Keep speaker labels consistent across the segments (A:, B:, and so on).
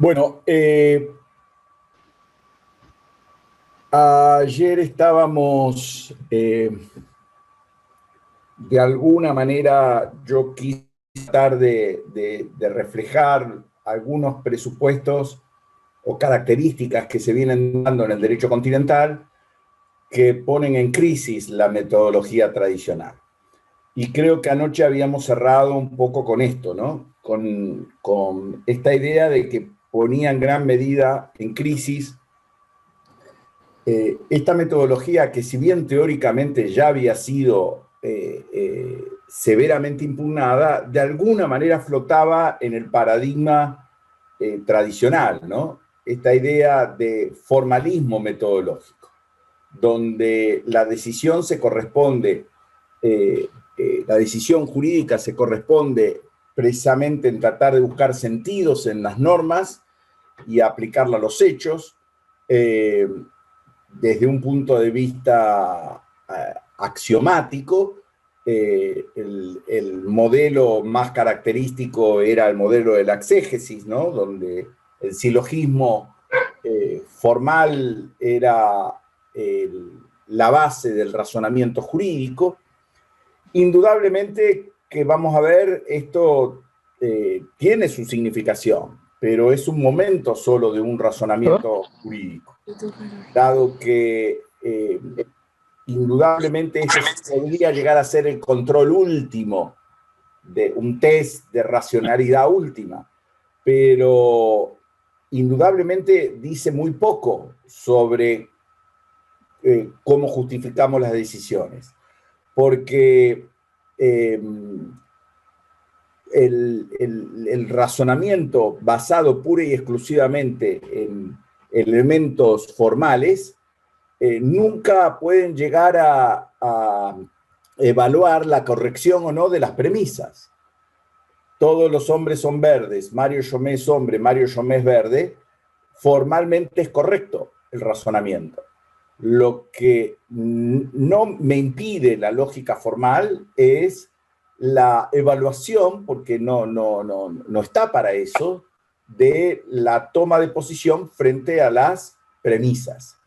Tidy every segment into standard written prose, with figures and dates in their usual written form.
A: Bueno, ayer estábamos, de alguna manera, yo quise tratar de reflejar algunos presupuestos o características que se vienen dando en el derecho continental que ponen en crisis la metodología tradicional. Y creo que anoche habíamos cerrado un poco con esto, ¿no? Con esta idea de que ponía en gran medida en crisis esta metodología que, si bien teóricamente ya había sido severamente impugnada, de alguna manera flotaba en el paradigma tradicional, ¿no? Esta idea de formalismo metodológico, donde la decisión se corresponde, la decisión jurídica se corresponde precisamente en tratar de buscar sentidos en las normas y aplicarla a los hechos, desde un punto de vista axiomático. El modelo más característico era el modelo de la exégesis, ¿no? Donde el silogismo formal era la base del razonamiento jurídico. Indudablemente que vamos a ver, esto tiene su significación, pero es un momento solo de un razonamiento jurídico, dado que indudablemente esto podría llegar a ser el control último de un test de racionalidad última, pero indudablemente dice muy poco sobre cómo justificamos las decisiones, porque el razonamiento basado pura y exclusivamente en elementos formales nunca pueden llegar a evaluar la corrección o no de las premisas. Todos los hombres son verdes, Mario Chomé es hombre, Mario Chomé es verde, formalmente es correcto el razonamiento. Lo que no me impide la lógica formal es la evaluación, porque no está para eso, de la toma de posición frente a las premisas.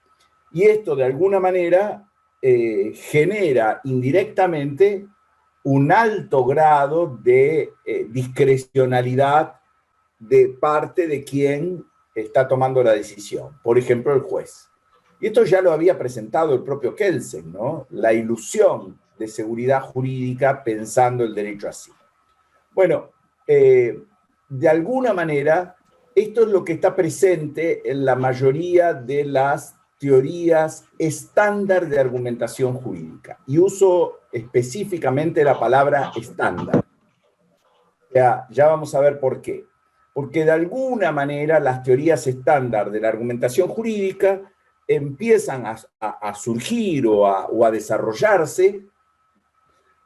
A: Y esto, de alguna manera, genera indirectamente un alto grado de discrecionalidad de parte de quien está tomando la decisión, por ejemplo, el juez. Y esto ya lo había presentado el propio Kelsen, ¿no? La ilusión de seguridad jurídica pensando el derecho así. Bueno, de alguna manera, esto es lo que está presente en la mayoría de las teorías estándar de argumentación jurídica. Y uso específicamente la palabra estándar. Ya vamos a ver por qué. Porque de alguna manera las teorías estándar de la argumentación jurídica empiezan a surgir o a desarrollarse,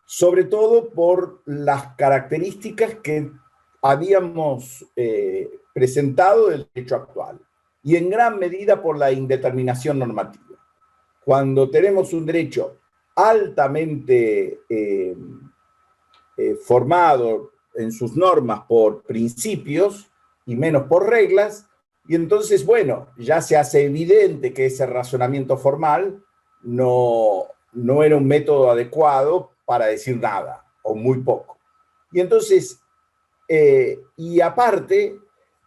A: sobre todo por las características que habíamos presentado del derecho actual, y en gran medida por la indeterminación normativa. Cuando tenemos un derecho altamente formado en sus normas por principios y menos por reglas, y entonces, bueno, ya se hace evidente que ese razonamiento formal no era un método adecuado para decir nada, o muy poco. Y entonces, y aparte,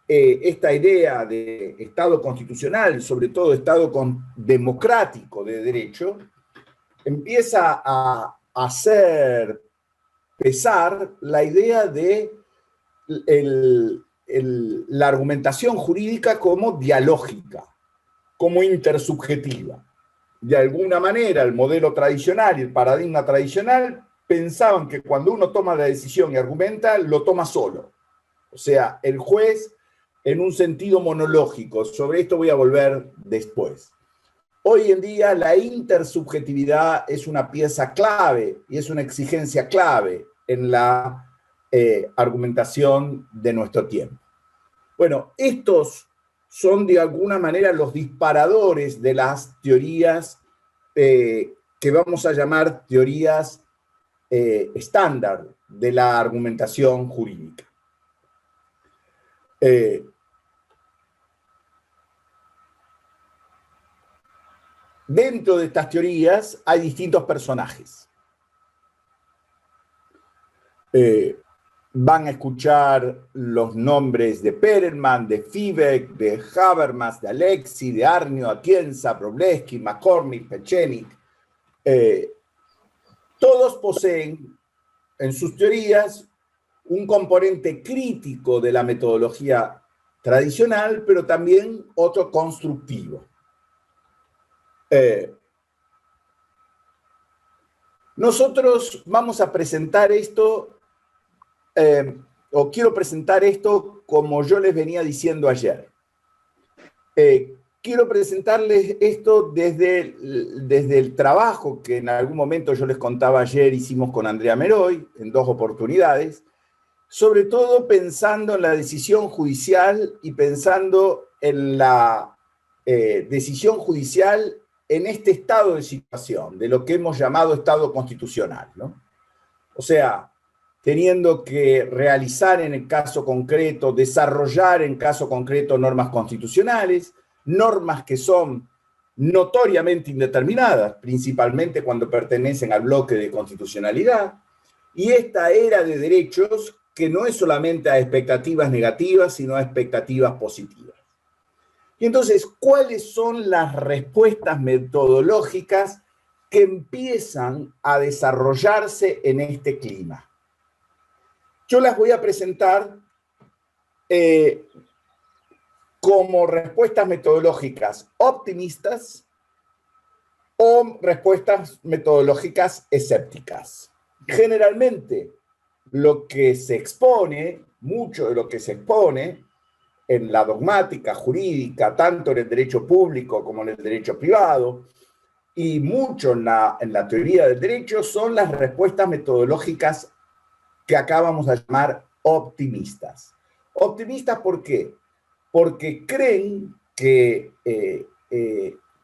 A: esta idea de Estado constitucional, sobre todo Estado democrático de derecho, empieza a hacer pesar la idea de la argumentación jurídica como dialógica, como intersubjetiva. De alguna manera, el modelo tradicional y el paradigma tradicional pensaban que cuando uno toma la decisión y argumenta, lo toma solo. O sea, el juez en un sentido monológico. Sobre esto voy a volver después. Hoy en día la intersubjetividad es una pieza clave y es una exigencia clave en la argumentación de nuestro tiempo. Bueno, estos son de alguna manera los disparadores de las teorías que vamos a llamar teorías estándar de la argumentación jurídica. dentro de estas teorías hay distintos personajes. Van a escuchar los nombres de Perelman, de Fibeck, de Habermas, de Alexis, de Arnio, Atienza, Wroblewski, McCormick, Pechenik. Todos poseen en sus teorías un componente crítico de la metodología tradicional, pero también otro constructivo. Nosotros vamos a presentar esto, o quiero presentar esto como yo les venía diciendo ayer. Quiero presentarles esto desde el trabajo que en algún momento yo les contaba ayer, hicimos con Andrea Meroy, en 2 oportunidades, sobre todo pensando en la decisión judicial y pensando en la decisión judicial en este estado de situación, de lo que hemos llamado estado constitucional, ¿no? O sea, teniendo que realizar en el caso concreto, desarrollar en caso concreto normas constitucionales, normas que son notoriamente indeterminadas, principalmente cuando pertenecen al bloque de constitucionalidad, y esta era de derechos que no es solamente a expectativas negativas, sino a expectativas positivas. Y entonces, ¿cuáles son las respuestas metodológicas que empiezan a desarrollarse en este clima? Yo las voy a presentar como respuestas metodológicas optimistas o respuestas metodológicas escépticas. Generalmente, lo que se expone, mucho de lo que se expone en la dogmática jurídica, tanto en el derecho público como en el derecho privado, y mucho en la teoría del derecho, son las respuestas metodológicas que acá vamos a llamar optimistas. ¿Optimistas por qué? Porque creen que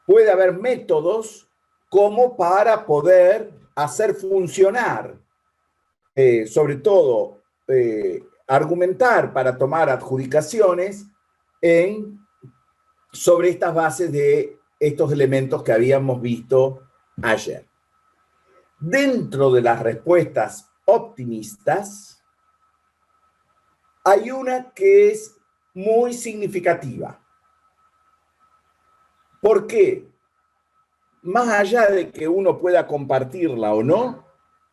A: puede haber métodos como para poder hacer funcionar, sobre todo, argumentar para tomar adjudicaciones sobre estas bases de estos elementos que habíamos visto ayer. Dentro de las respuestas optimistas, hay una que es muy significativa. ¿Por qué? Más allá de que uno pueda compartirla o no,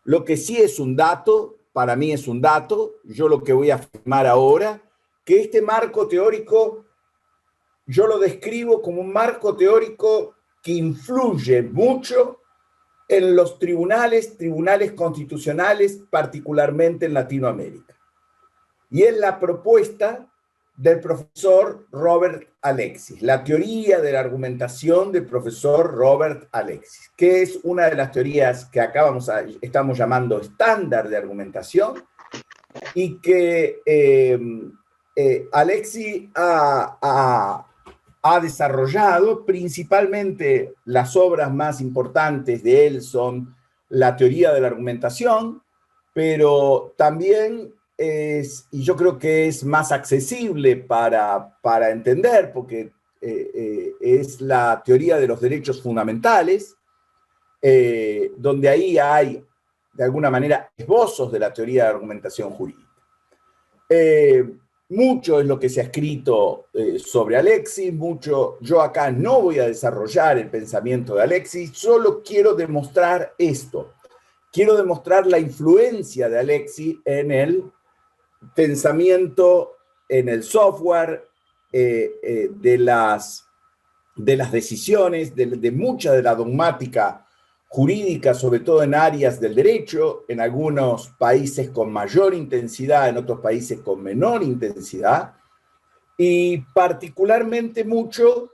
A: lo que sí es un dato, para mí es un dato, yo lo que voy a afirmar ahora, que este marco teórico, yo lo describo como un marco teórico que influye mucho en los tribunales constitucionales, particularmente en Latinoamérica. Y es la propuesta del profesor Robert Alexis, la teoría de la argumentación del profesor Robert Alexis, que es una de las teorías que acá estamos llamando estándar de argumentación y que Alexis ha desarrollado. Principalmente las obras más importantes de él son la teoría de la argumentación, pero también y yo creo que es más accesible para entender, porque es la teoría de los derechos fundamentales, donde ahí hay, de alguna manera, esbozos de la teoría de argumentación jurídica. Mucho es lo que se ha escrito sobre Alexis, mucho. Yo acá no voy a desarrollar el pensamiento de Alexis, solo quiero demostrar esto. Quiero demostrar la influencia de Alexis en el pensamiento, en el software de las decisiones, de mucha de la dogmática jurídica, sobre todo en áreas del derecho, en algunos países con mayor intensidad, en otros países con menor intensidad, y particularmente mucho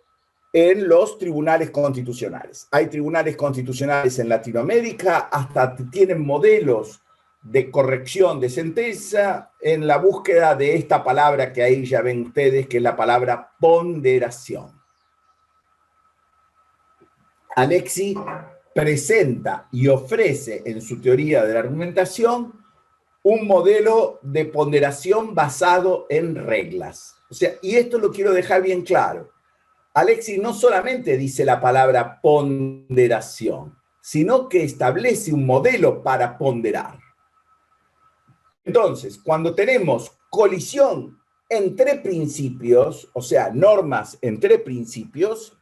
A: en los tribunales constitucionales. Hay tribunales constitucionales en Latinoamérica, hasta tienen modelos de corrección de sentencia en la búsqueda de esta palabra que ahí ya ven ustedes, que es la palabra ponderación. Alexis presenta y ofrece en su teoría de la argumentación un modelo de ponderación basado en reglas. O sea, y esto lo quiero dejar bien claro. Alexis no solamente dice la palabra ponderación, sino que establece un modelo para ponderar. Entonces, cuando tenemos colisión entre principios, o sea, normas entre principios,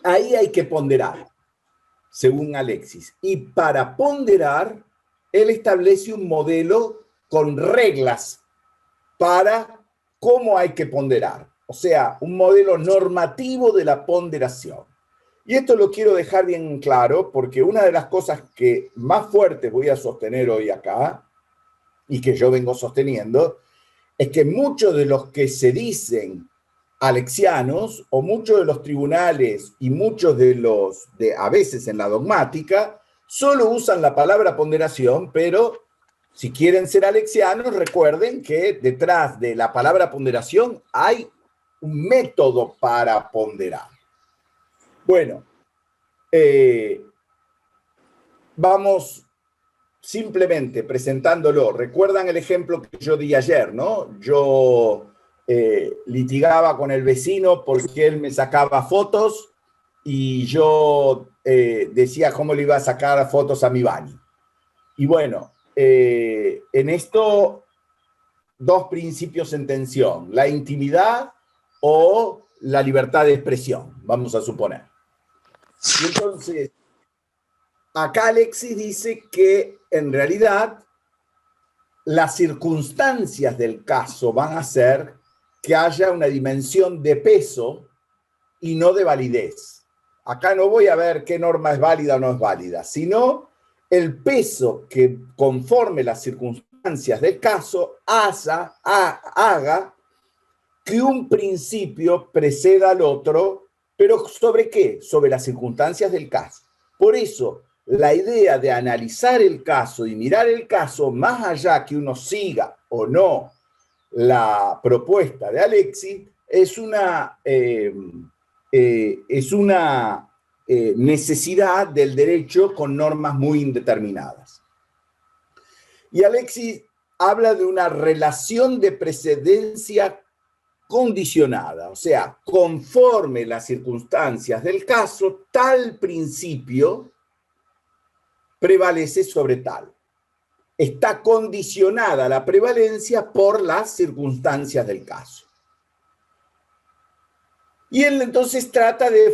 A: ahí hay que ponderar, según Alexis. Y para ponderar, él establece un modelo con reglas para cómo hay que ponderar. O sea, un modelo normativo de la ponderación. Y esto lo quiero dejar bien claro porque una de las cosas que más fuertes voy a sostener hoy acá, y que yo vengo sosteniendo, es que muchos de los que se dicen alexianos, o muchos de los tribunales y muchos a veces en la dogmática, solo usan la palabra ponderación, pero si quieren ser alexianos, recuerden que detrás de la palabra ponderación hay un método para ponderar. Bueno, vamos simplemente presentándolo. ¿Recuerdan el ejemplo que yo di ayer, no? Yo litigaba con el vecino porque él me sacaba fotos y yo decía cómo le iba a sacar fotos a mi baño. Y bueno, en esto, dos principios en tensión: la intimidad o la libertad de expresión, vamos a suponer. Y entonces, acá Alexis dice que en realidad las circunstancias del caso van a hacer que haya una dimensión de peso y no de validez. Acá no voy a ver qué norma es válida o no es válida, sino el peso que conforme las circunstancias del caso haga que un principio preceda al otro, pero ¿sobre qué? Sobre las circunstancias del caso. Por eso, la idea de analizar el caso y mirar el caso, más allá que uno siga o no la propuesta de Alexis, es una necesidad del derecho con normas muy indeterminadas. Y Alexis habla de una relación de precedencia condicionada, o sea, conforme las circunstancias del caso, tal principio prevalece sobre tal. Está condicionada la prevalencia por las circunstancias del caso. Y él entonces trata de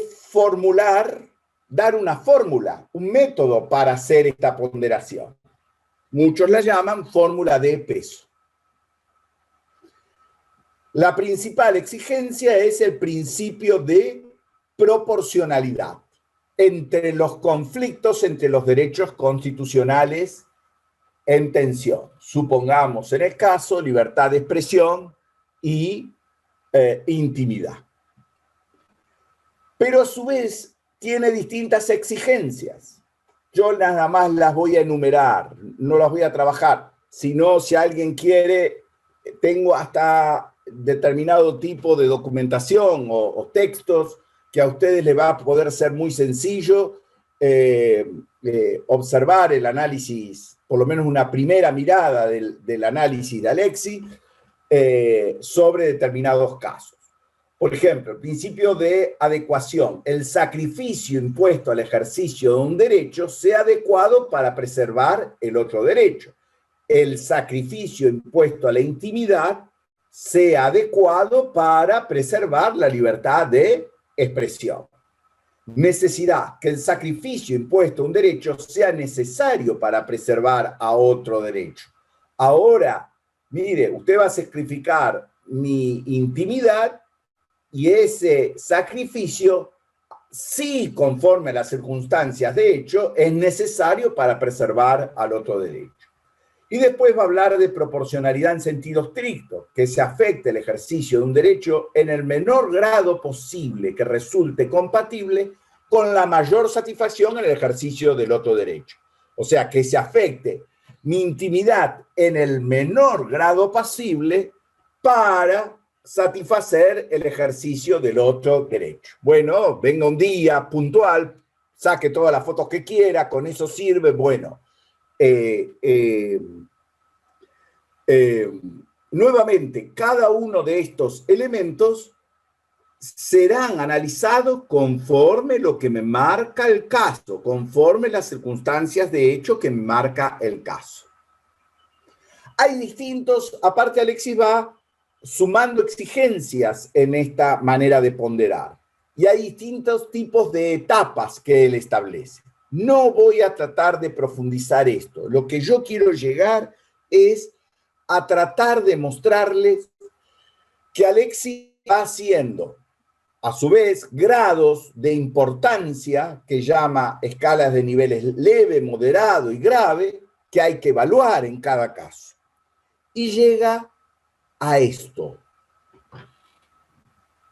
A: dar una fórmula, un método para hacer esta ponderación. Muchos la llaman fórmula de peso. La principal exigencia es el principio de proporcionalidad entre los conflictos entre los derechos constitucionales en tensión. Supongamos en el caso libertad de expresión y intimidad. Pero a su vez tiene distintas exigencias. Yo nada más las voy a enumerar, no las voy a trabajar, sino si alguien quiere, tengo hasta determinado tipo de documentación o textos que a ustedes les va a poder ser muy sencillo observar el análisis, por lo menos una primera mirada del análisis de Alexis sobre determinados casos. Por ejemplo, el principio de adecuación: el sacrificio impuesto al ejercicio de un derecho sea adecuado para preservar el otro derecho. El sacrificio impuesto a la intimidad sea adecuado para preservar la libertad de expresión. Necesidad: que el sacrificio impuesto a un derecho sea necesario para preservar a otro derecho. Ahora, mire, usted va a sacrificar mi intimidad y ese sacrificio, sí, conforme a las circunstancias de hecho, es necesario para preservar al otro derecho. Y después va a hablar de proporcionalidad en sentido estricto, que se afecte el ejercicio de un derecho en el menor grado posible que resulte compatible con la mayor satisfacción en el ejercicio del otro derecho. O sea, que se afecte mi intimidad en el menor grado posible para satisfacer el ejercicio del otro derecho. Bueno, venga un día puntual, saque todas las fotos que quiera, con eso sirve. Bueno, nuevamente, cada uno de estos elementos serán analizados conforme lo que me marca el caso, conforme las circunstancias de hecho que me marca el caso. Hay distintos, aparte Alexis va sumando exigencias en esta manera de ponderar, y hay distintos tipos de etapas que él establece. No voy a tratar de profundizar esto. Lo que yo quiero llegar es a tratar de mostrarles que Alexis va haciendo, a su vez, grados de importancia que llama escalas de niveles leve, moderado y grave, que hay que evaluar en cada caso. Y llega a esto,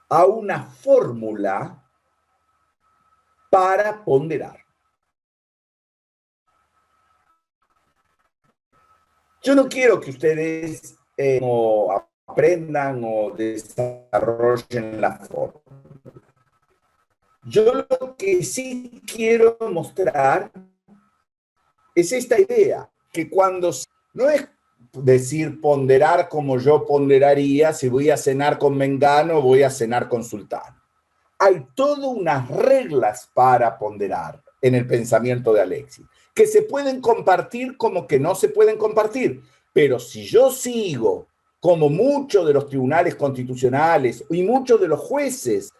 A: a una fórmula para ponderar. Yo no quiero que ustedes aprendan o desarrollen la fórmula. Yo lo que sí quiero mostrar es esta idea, que cuando no es decir ponderar como yo ponderaría si voy a cenar con Mengano o voy a cenar con Sultano. Hay todas unas reglas para ponderar en el pensamiento de Alexis, que se pueden compartir como que no se pueden compartir, pero si yo sigo, como muchos de los tribunales constitucionales y muchos de los jueces,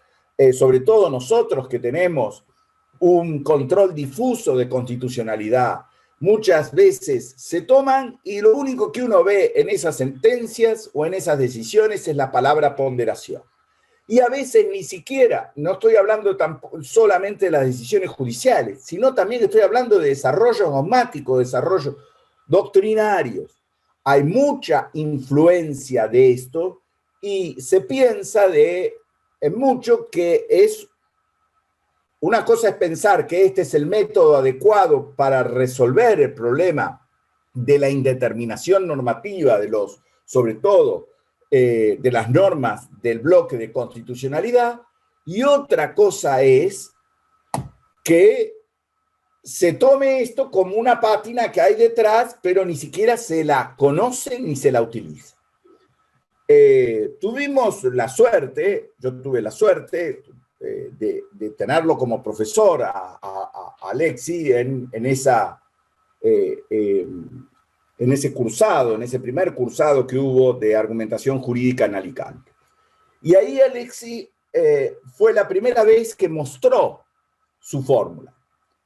A: sobre todo nosotros que tenemos un control difuso de constitucionalidad, muchas veces se toman y lo único que uno ve en esas sentencias o en esas decisiones es la palabra ponderación. Y a veces ni siquiera, no estoy hablando solamente de las decisiones judiciales, sino también estoy hablando de desarrollo dogmático, desarrollo doctrinarios. Hay mucha influencia de esto y se piensa en mucho que es una cosa es pensar que este es el método adecuado para resolver el problema de la indeterminación normativa de los, sobre todo, de las normas del bloque de constitucionalidad, y otra cosa es que se tome esto como una pátina que hay detrás, pero ni siquiera se la conoce ni se la utiliza. Tuvimos la suerte, yo tuve la suerte de tenerlo como profesor a Alexis en ese cursado, en ese primer cursado que hubo de argumentación jurídica en Alicante. Y ahí Alexis fue la primera vez que mostró su fórmula.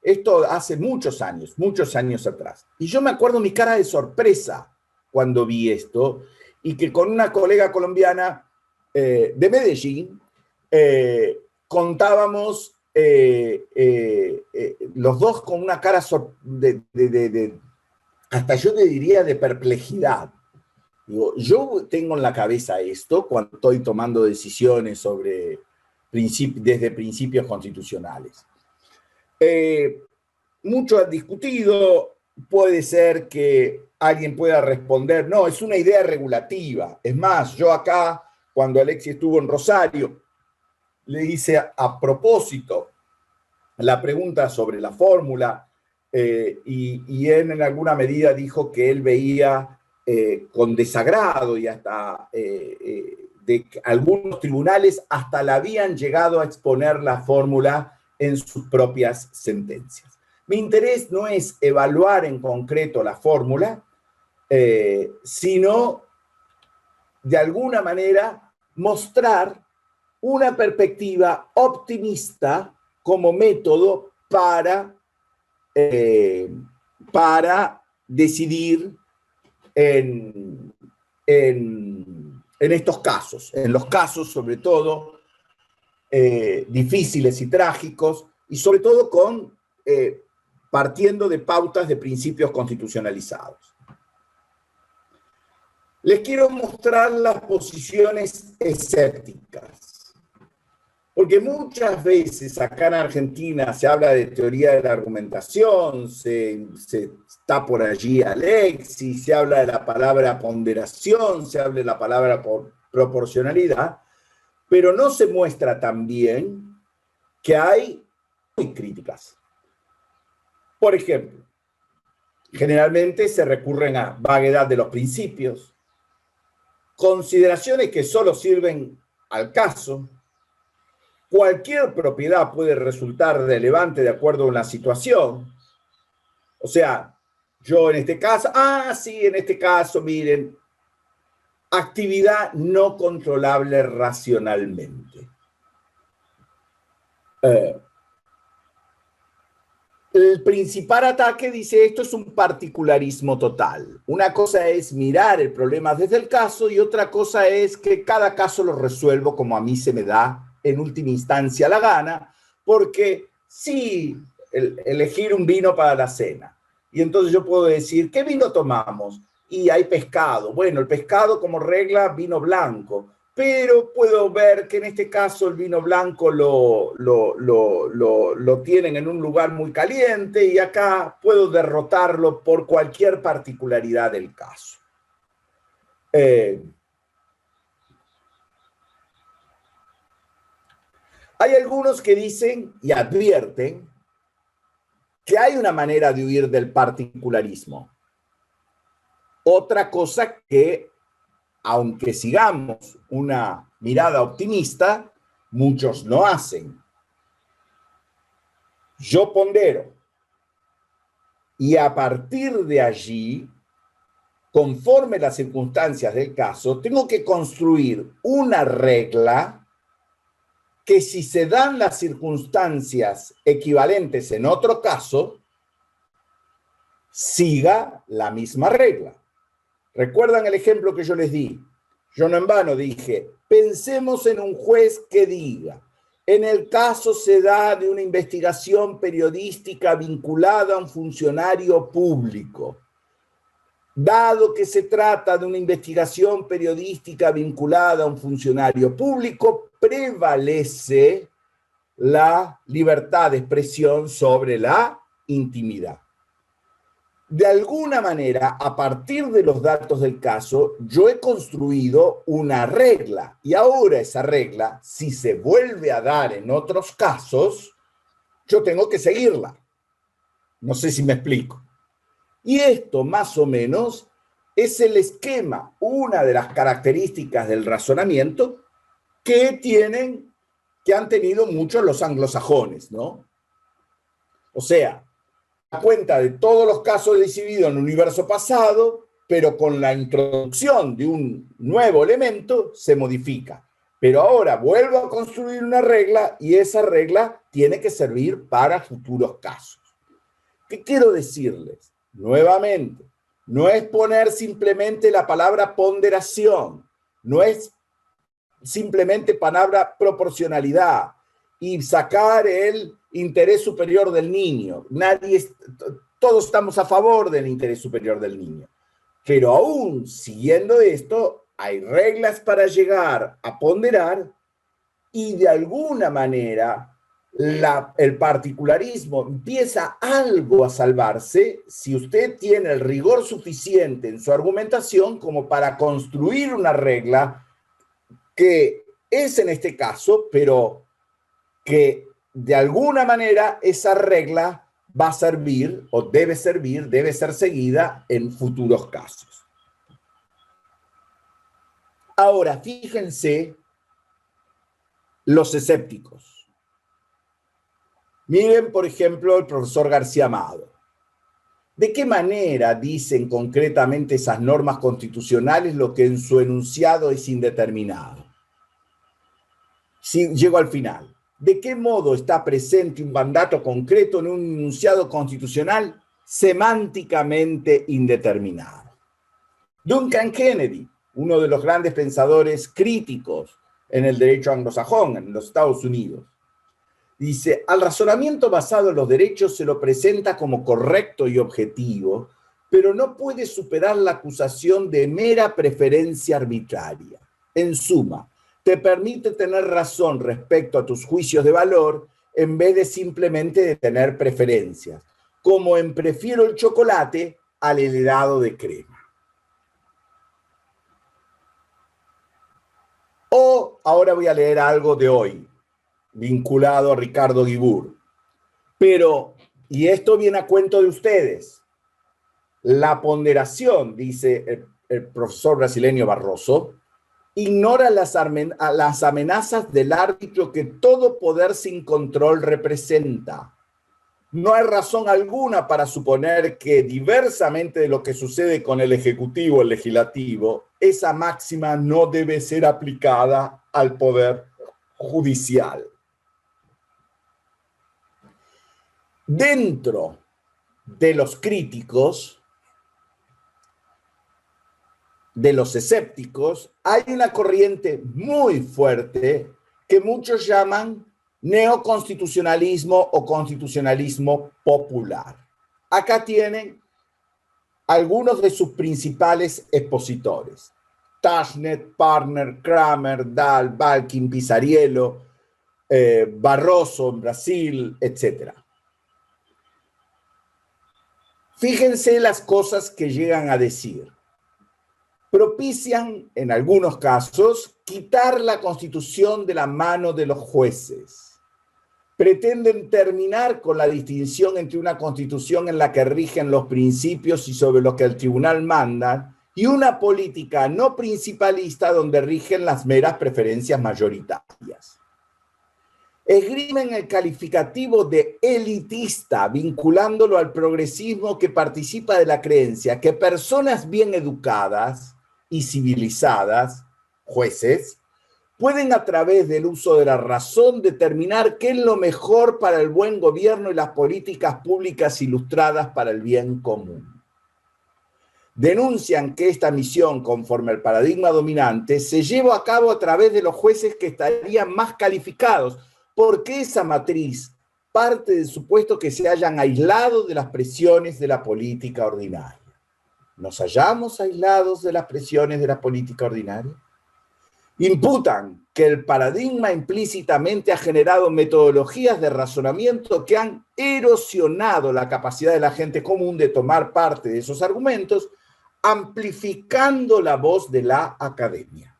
A: Esto hace muchos años atrás. Y yo me acuerdo mi cara de sorpresa cuando vi esto, y que con una colega colombiana de Medellín contábamos los dos con una cara hasta yo te diría de perplejidad. Digo, yo tengo en la cabeza esto cuando estoy tomando decisiones sobre desde principios constitucionales. Mucho han discutido, puede ser que alguien pueda responder, no, es una idea regulativa. Es más, yo acá, cuando Alexis estuvo en Rosario, le hice a propósito la pregunta sobre la fórmula y él en alguna medida dijo que él veía con desagrado y hasta de que algunos tribunales hasta la habían llegado a exponer la fórmula en sus propias sentencias. Mi interés no es evaluar en concreto la fórmula, sino de alguna manera mostrar una perspectiva optimista como método para decidir en estos casos, en los casos sobre todo difíciles y trágicos, y sobre todo partiendo de pautas de principios constitucionalizados. Les quiero mostrar las posiciones escépticas, porque muchas veces acá en Argentina se habla de teoría de la argumentación, se está por allí Alexis, se habla de la palabra ponderación, se habla de la palabra proporcionalidad, pero no se muestra también que hay muy críticas. Por ejemplo, generalmente se recurren a vaguedad de los principios, consideraciones que solo sirven al caso, cualquier propiedad puede resultar relevante de acuerdo a una situación. O sea, yo en este caso, sí, en este caso, miren, actividad no controlable racionalmente. El principal ataque dice esto es un particularismo total. Una cosa es mirar el problema desde el caso y otra cosa es que cada caso lo resuelvo como a mí se me da en última instancia la gana, porque sí, elegir un vino para la cena. Y entonces yo puedo decir, ¿qué vino tomamos? Y hay pescado. Bueno, el pescado como regla, vino blanco. Pero puedo ver que en este caso el vino blanco lo tienen en un lugar muy caliente y acá puedo derrotarlo por cualquier particularidad del caso. Hay algunos que dicen y advierten que hay una manera de huir del particularismo. Otra cosa que, aunque sigamos una mirada optimista, muchos no hacen. Yo pondero. Y a partir de allí, conforme las circunstancias del caso, tengo que construir una regla que si se dan las circunstancias equivalentes en otro caso, siga la misma regla. ¿Recuerdan el ejemplo que yo les di? Yo no en vano dije, pensemos en un juez que diga, en el caso se da de una investigación periodística vinculada a un funcionario público. Dado que se trata de una investigación periodística vinculada a un funcionario público, prevalece la libertad de expresión sobre la intimidad. De alguna manera, a partir de los datos del caso, yo he construido una regla y ahora esa regla, si se vuelve a dar en otros casos, yo tengo que seguirla. No sé si me explico. Y esto, más o menos, es el esquema, una de las características del razonamiento que han tenido muchos los anglosajones, ¿no? O sea, a cuenta de todos los casos decididos en el universo pasado, pero con la introducción de un nuevo elemento se modifica. Pero ahora vuelvo a construir una regla y esa regla tiene que servir para futuros casos. ¿Qué quiero decirles? Nuevamente, no es poner simplemente la palabra ponderación, no es simplemente palabra proporcionalidad y sacar el interés superior del niño. Todos estamos a favor del interés superior del niño. Pero aún siguiendo esto, hay reglas para llegar a ponderar y de alguna manera el particularismo empieza algo a salvarse si usted tiene el rigor suficiente en su argumentación como para construir una regla que es en este caso, pero que de alguna manera esa regla va a servir o debe ser seguida en futuros casos. Ahora, fíjense los escépticos. Miren, por ejemplo, el profesor García Amado. ¿De qué manera dicen concretamente esas normas constitucionales lo que en su enunciado es indeterminado? Si llego al final. ¿De qué modo está presente un mandato concreto en un enunciado constitucional semánticamente indeterminado? Duncan Kennedy, uno de los grandes pensadores críticos en el derecho anglosajón en los Estados Unidos, dice, al razonamiento basado en los derechos se lo presenta como correcto y objetivo, pero no puede superar la acusación de mera preferencia arbitraria. En suma, te permite tener razón respecto a tus juicios de valor en vez de simplemente de tener preferencias, como en prefiero el chocolate al helado de crema. O ahora voy a leer algo de hoy, vinculado a Ricardo Guibur. Pero, y esto viene a cuento de ustedes, la ponderación, dice el profesor brasileño Barroso, ignora las amenazas del árbitro que todo poder sin control representa. No hay razón alguna para suponer que, diversamente de lo que sucede con el Ejecutivo o el Legislativo, esa máxima no debe ser aplicada al Poder Judicial. Dentro de los críticos, de los escépticos, hay una corriente muy fuerte que muchos llaman neoconstitucionalismo o constitucionalismo popular. Acá tienen algunos de sus principales expositores: Tashnet, Partner, Kramer, Dahl, Balkin, Pisariello, Barroso en Brasil, etc. Fíjense las cosas que llegan a decir. Propician, en algunos casos, quitar la Constitución de la mano de los jueces. Pretenden terminar con la distinción entre una Constitución en la que rigen los principios y sobre lo que el tribunal manda, y una política no principalista donde rigen las meras preferencias mayoritarias. Esgrimen el calificativo de elitista, vinculándolo al progresismo que participa de la creencia que personas bien educadas y civilizadas, jueces, pueden a través del uso de la razón determinar qué es lo mejor para el buen gobierno y las políticas públicas ilustradas para el bien común. Denuncian que esta misión, conforme al paradigma dominante, se lleva a cabo a través de los jueces que estarían más calificados, porque esa matriz parte del supuesto que se hayan aislado de las presiones de la política ordinaria. ¿Nos hallamos aislados de las presiones de la política ordinaria? Imputan que el paradigma implícitamente ha generado metodologías de razonamiento que han erosionado la capacidad de la gente común de tomar parte de esos argumentos, amplificando la voz de la academia.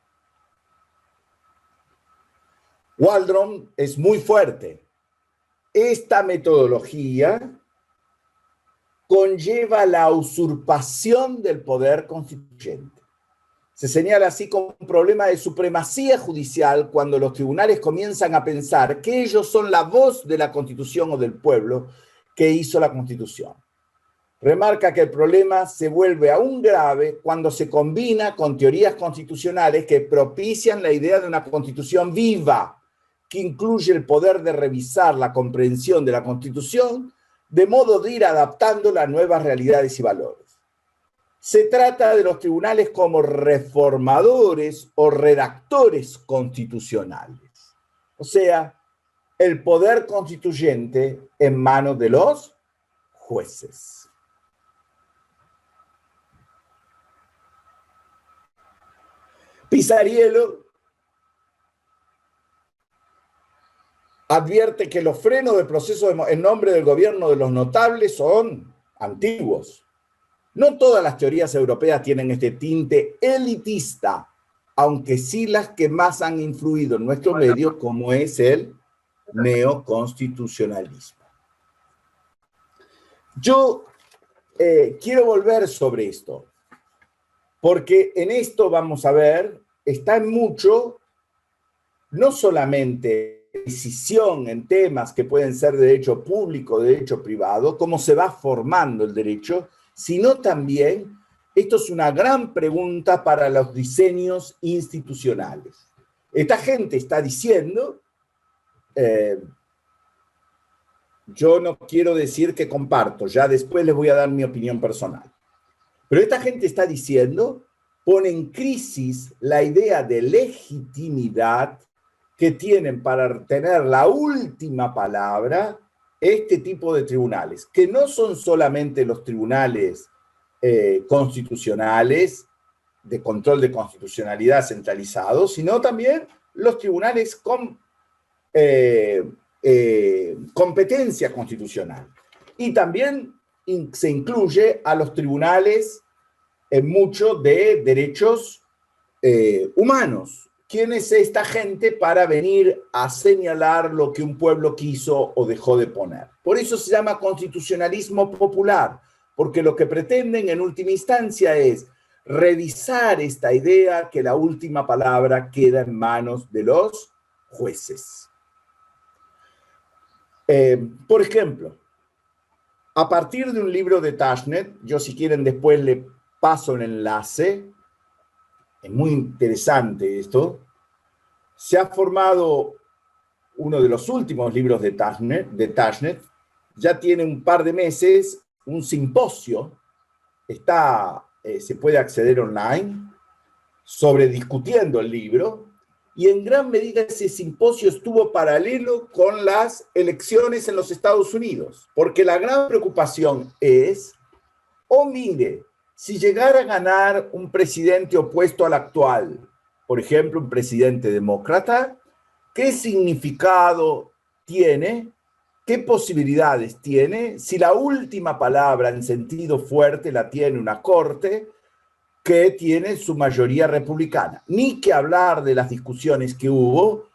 A: Waldron es muy fuerte. Esta metodología conlleva la usurpación del poder constituyente. Se señala así como un problema de supremacía judicial cuando los tribunales comienzan a pensar que ellos son la voz de la Constitución o del pueblo que hizo la Constitución. Remarca que el problema se vuelve aún grave cuando se combina con teorías constitucionales que propician la idea de una Constitución viva, que incluye el poder de revisar la comprensión de la Constitución de modo de ir adaptándola a nuevas realidades y valores. Se trata de los tribunales como reformadores o redactores constitucionales. O sea, el poder constituyente en manos de los jueces. Pisariello advierte que los frenos del proceso en nombre del gobierno de los notables son antiguos. No todas las teorías europeas tienen este tinte elitista, aunque sí las que más han influido en nuestro medio, como es el neoconstitucionalismo. Yo quiero volver sobre esto, porque en esto vamos a ver, está en mucho, no solamente decisión en temas que pueden ser de derecho público, de derecho privado, cómo se va formando el derecho, sino también, esto es una gran pregunta para los diseños institucionales. Esta gente está diciendo, yo no quiero decir que comparto, ya después les voy a dar mi opinión personal, pero esta gente está diciendo, pone en crisis la idea de legitimidad que tienen para tener la última palabra este tipo de tribunales, que no son solamente los tribunales constitucionales de control de constitucionalidad centralizados, sino también los tribunales con competencia constitucional. Y también se incluye a los tribunales mucho de derechos humanos. ¿Quién es esta gente para venir a señalar lo que un pueblo quiso o dejó de poner? Por eso se llama constitucionalismo popular, porque lo que pretenden en última instancia es revisar esta idea que la última palabra queda en manos de los jueces. Por ejemplo, a partir de un libro de Tashnet, yo si quieren después le paso el enlace, es muy interesante esto, se ha formado uno de los últimos libros de Tashnet, ya tiene un par de meses, un simposio, se puede acceder online, sobre discutiendo el libro, y en gran medida ese simposio estuvo paralelo con las elecciones en los Estados Unidos, porque la gran preocupación es, mire, si llegara a ganar un presidente opuesto al actual, por ejemplo, un presidente demócrata, ¿qué significado tiene? ¿Qué posibilidades tiene si la última palabra en sentido fuerte la tiene una corte que tiene su mayoría republicana? Ni que hablar de las discusiones que hubo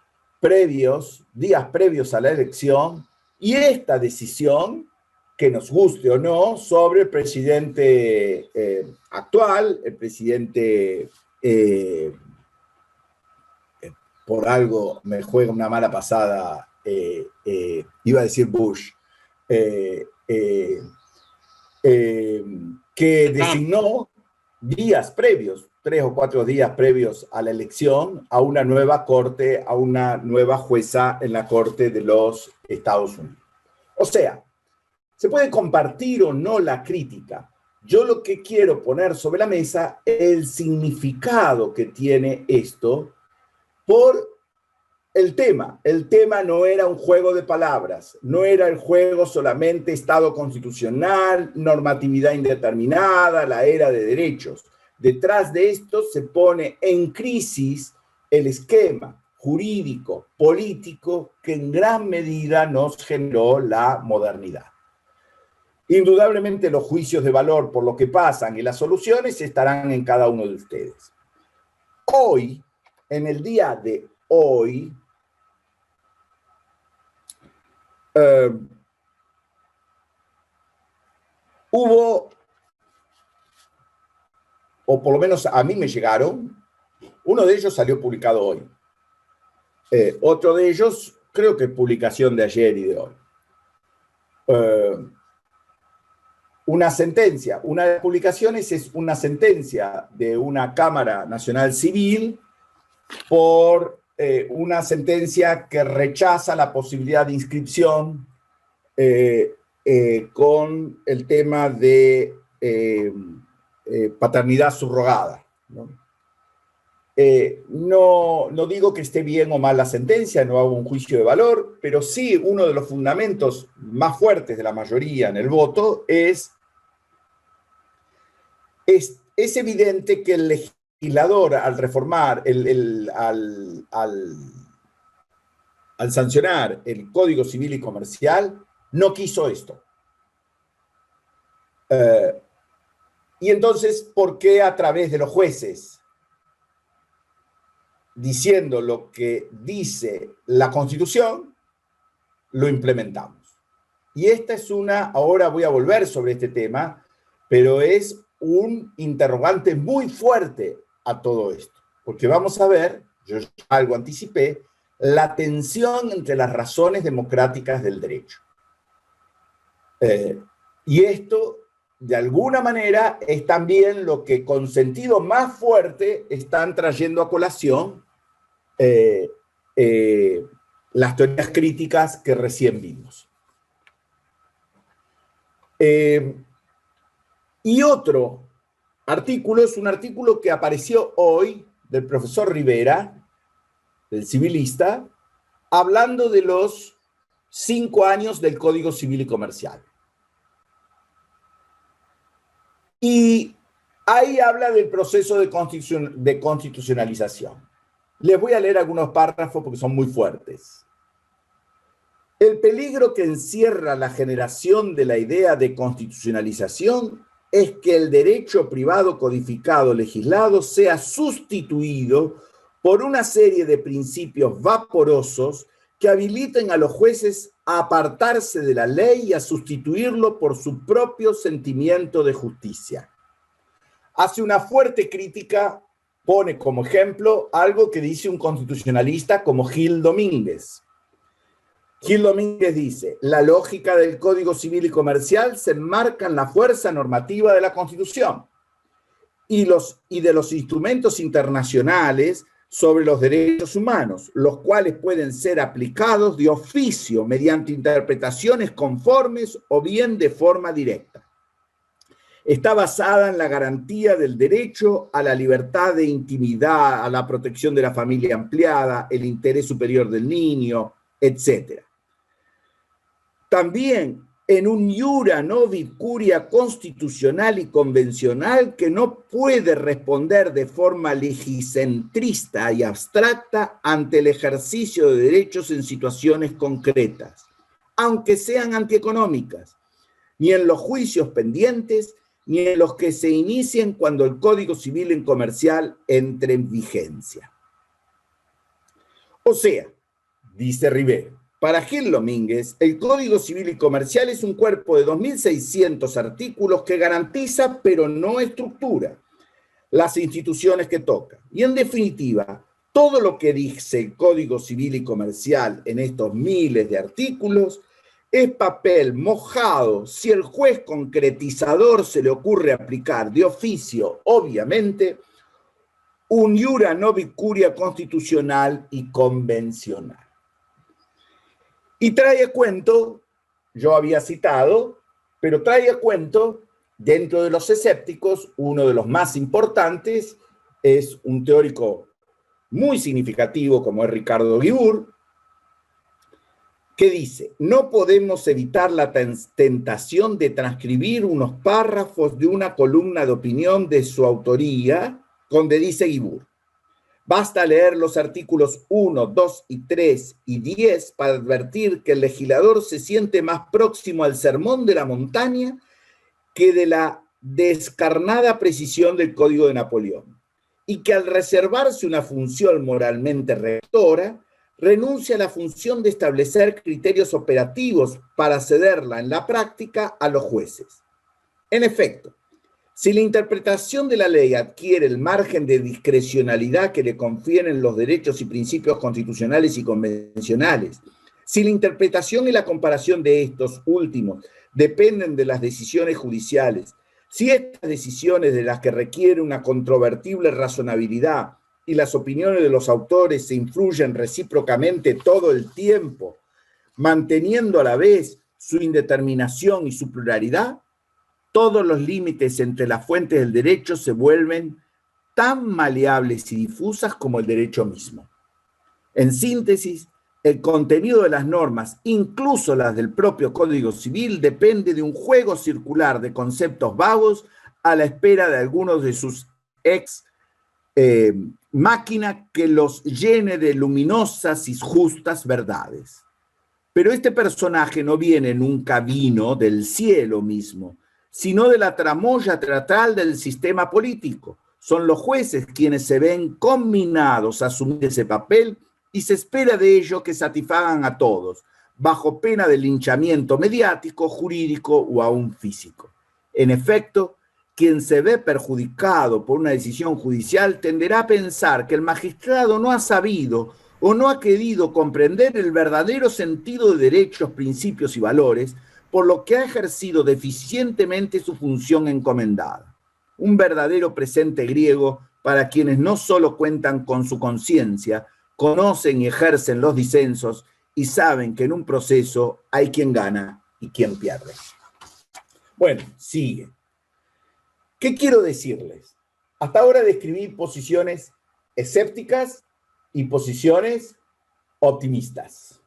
A: días previos a la elección, y esta decisión, que nos guste o no, sobre el presidente actual, el presidente, por algo me juega una mala pasada, iba a decir Bush, que designó días previos, 3 o 4 días previos a la elección, a una nueva corte, a una nueva jueza en la Corte de los Estados Unidos. O sea, se puede compartir o no la crítica. Yo lo que quiero poner sobre la mesa es el significado que tiene esto por el tema. El tema no era un juego de palabras, no era el juego solamente Estado constitucional, normatividad indeterminada, la era de derechos. Detrás de esto se pone en crisis el esquema jurídico, político, que en gran medida nos generó la modernidad. Indudablemente los juicios de valor por lo que pasan y las soluciones estarán en cada uno de ustedes. Hoy, en el día de hoy, hubo, o por lo menos a mí me llegaron, uno de ellos salió publicado hoy. Otro de ellos, creo que es publicación de ayer y de hoy. Una sentencia, una de las publicaciones es una sentencia de una Cámara Nacional Civil por una sentencia que rechaza la posibilidad de inscripción con el tema de paternidad subrogada, ¿no? No digo que esté bien o mal la sentencia, no hago un juicio de valor, pero sí uno de los fundamentos más fuertes de la mayoría en el voto es evidente que el legislador, al reformar, al sancionar el Código Civil y Comercial, no quiso esto. Y entonces, ¿por qué a través de los jueces, diciendo lo que dice la Constitución, lo implementamos? Y esta es ahora voy a volver sobre este tema, pero es un interrogante muy fuerte a todo esto, porque vamos a ver, yo algo anticipé, la tensión entre las razones democráticas del derecho. Y esto, de alguna manera, es también lo que con sentido más fuerte están trayendo a colación las teorías críticas que recién vimos. Y otro artículo es un artículo que apareció hoy del profesor Rivera, del civilista, hablando de los 5 años del Código Civil y Comercial. Y ahí habla del proceso de constitucionalización. Les voy a leer algunos párrafos porque son muy fuertes. El peligro que encierra la generación de la idea de constitucionalización es que el derecho privado codificado legislado sea sustituido por una serie de principios vaporosos que habiliten a los jueces a apartarse de la ley y a sustituirlo por su propio sentimiento de justicia. hace una fuerte crítica, pone como ejemplo algo que dice un constitucionalista como Gil Domínguez. Gil Domínguez dice: la lógica del Código Civil y Comercial se enmarca en la fuerza normativa de la Constitución y de los instrumentos internacionales sobre los derechos humanos, los cuales pueden ser aplicados de oficio mediante interpretaciones conformes o bien de forma directa. Está basada en la garantía del derecho a la libertad de intimidad, a la protección de la familia ampliada, el interés superior del niño, etc. También en un iura novit curia constitucional y convencional que no puede responder de forma legicentrista y abstracta ante el ejercicio de derechos en situaciones concretas, aunque sean antieconómicas, ni en los juicios pendientes, ni en los que se inicien cuando el Código Civil y Comercial entre en vigencia. O sea, dice Rivero, para Gil Domínguez, el Código Civil y Comercial es un cuerpo de 2.600 artículos que garantiza, pero no estructura, las instituciones que toca. Y en definitiva, todo lo que dice el Código Civil y Comercial en estos miles de artículos es papel mojado si el juez concretizador se le ocurre aplicar de oficio, obviamente, un iura novit curia constitucional y convencional. Y trae a cuento, yo había citado, pero trae a cuento, dentro de los escépticos, uno de los más importantes es un teórico muy significativo como es Ricardo Guibur, que dice: no podemos evitar la tentación de transcribir unos párrafos de una columna de opinión de su autoría, donde dice Guibur: basta leer los artículos 1, 2 y 3 y 10 para advertir que el legislador se siente más próximo al sermón de la montaña que de la descarnada precisión del Código de Napoleón, y que al reservarse una función moralmente rectora, renuncia a la función de establecer criterios operativos para cederla en la práctica a los jueces. En efecto, si la interpretación de la ley adquiere el margen de discrecionalidad que le confieren los derechos y principios constitucionales y convencionales, si la interpretación y la comparación de estos últimos dependen de las decisiones judiciales, si estas decisiones de las que requiere una controvertible razonabilidad y las opiniones de los autores se influyen recíprocamente todo el tiempo, manteniendo a la vez su indeterminación y su pluralidad, todos los límites entre las fuentes del derecho se vuelven tan maleables y difusas como el derecho mismo. En síntesis, el contenido de las normas, incluso las del propio Código Civil, depende de un juego circular de conceptos vagos a la espera de algunos de sus máquina que los llene de luminosas y justas verdades. Pero este personaje no nunca vino del cielo mismo, sino de la tramoya teatral del sistema político. Son los jueces quienes se ven conminados a asumir ese papel y se espera de ellos que satisfagan a todos, bajo pena de linchamiento mediático, jurídico o aún físico. En efecto, quien se ve perjudicado por una decisión judicial tenderá a pensar que el magistrado no ha sabido o no ha querido comprender el verdadero sentido de derechos, principios y valores, por lo que ha ejercido deficientemente su función encomendada. Un verdadero presente griego para quienes no solo cuentan con su conciencia, conocen y ejercen los disensos y saben que en un proceso hay quien gana y quien pierde. Bueno, sigue. ¿Qué quiero decirles? Hasta ahora describí posiciones escépticas y posiciones optimistas.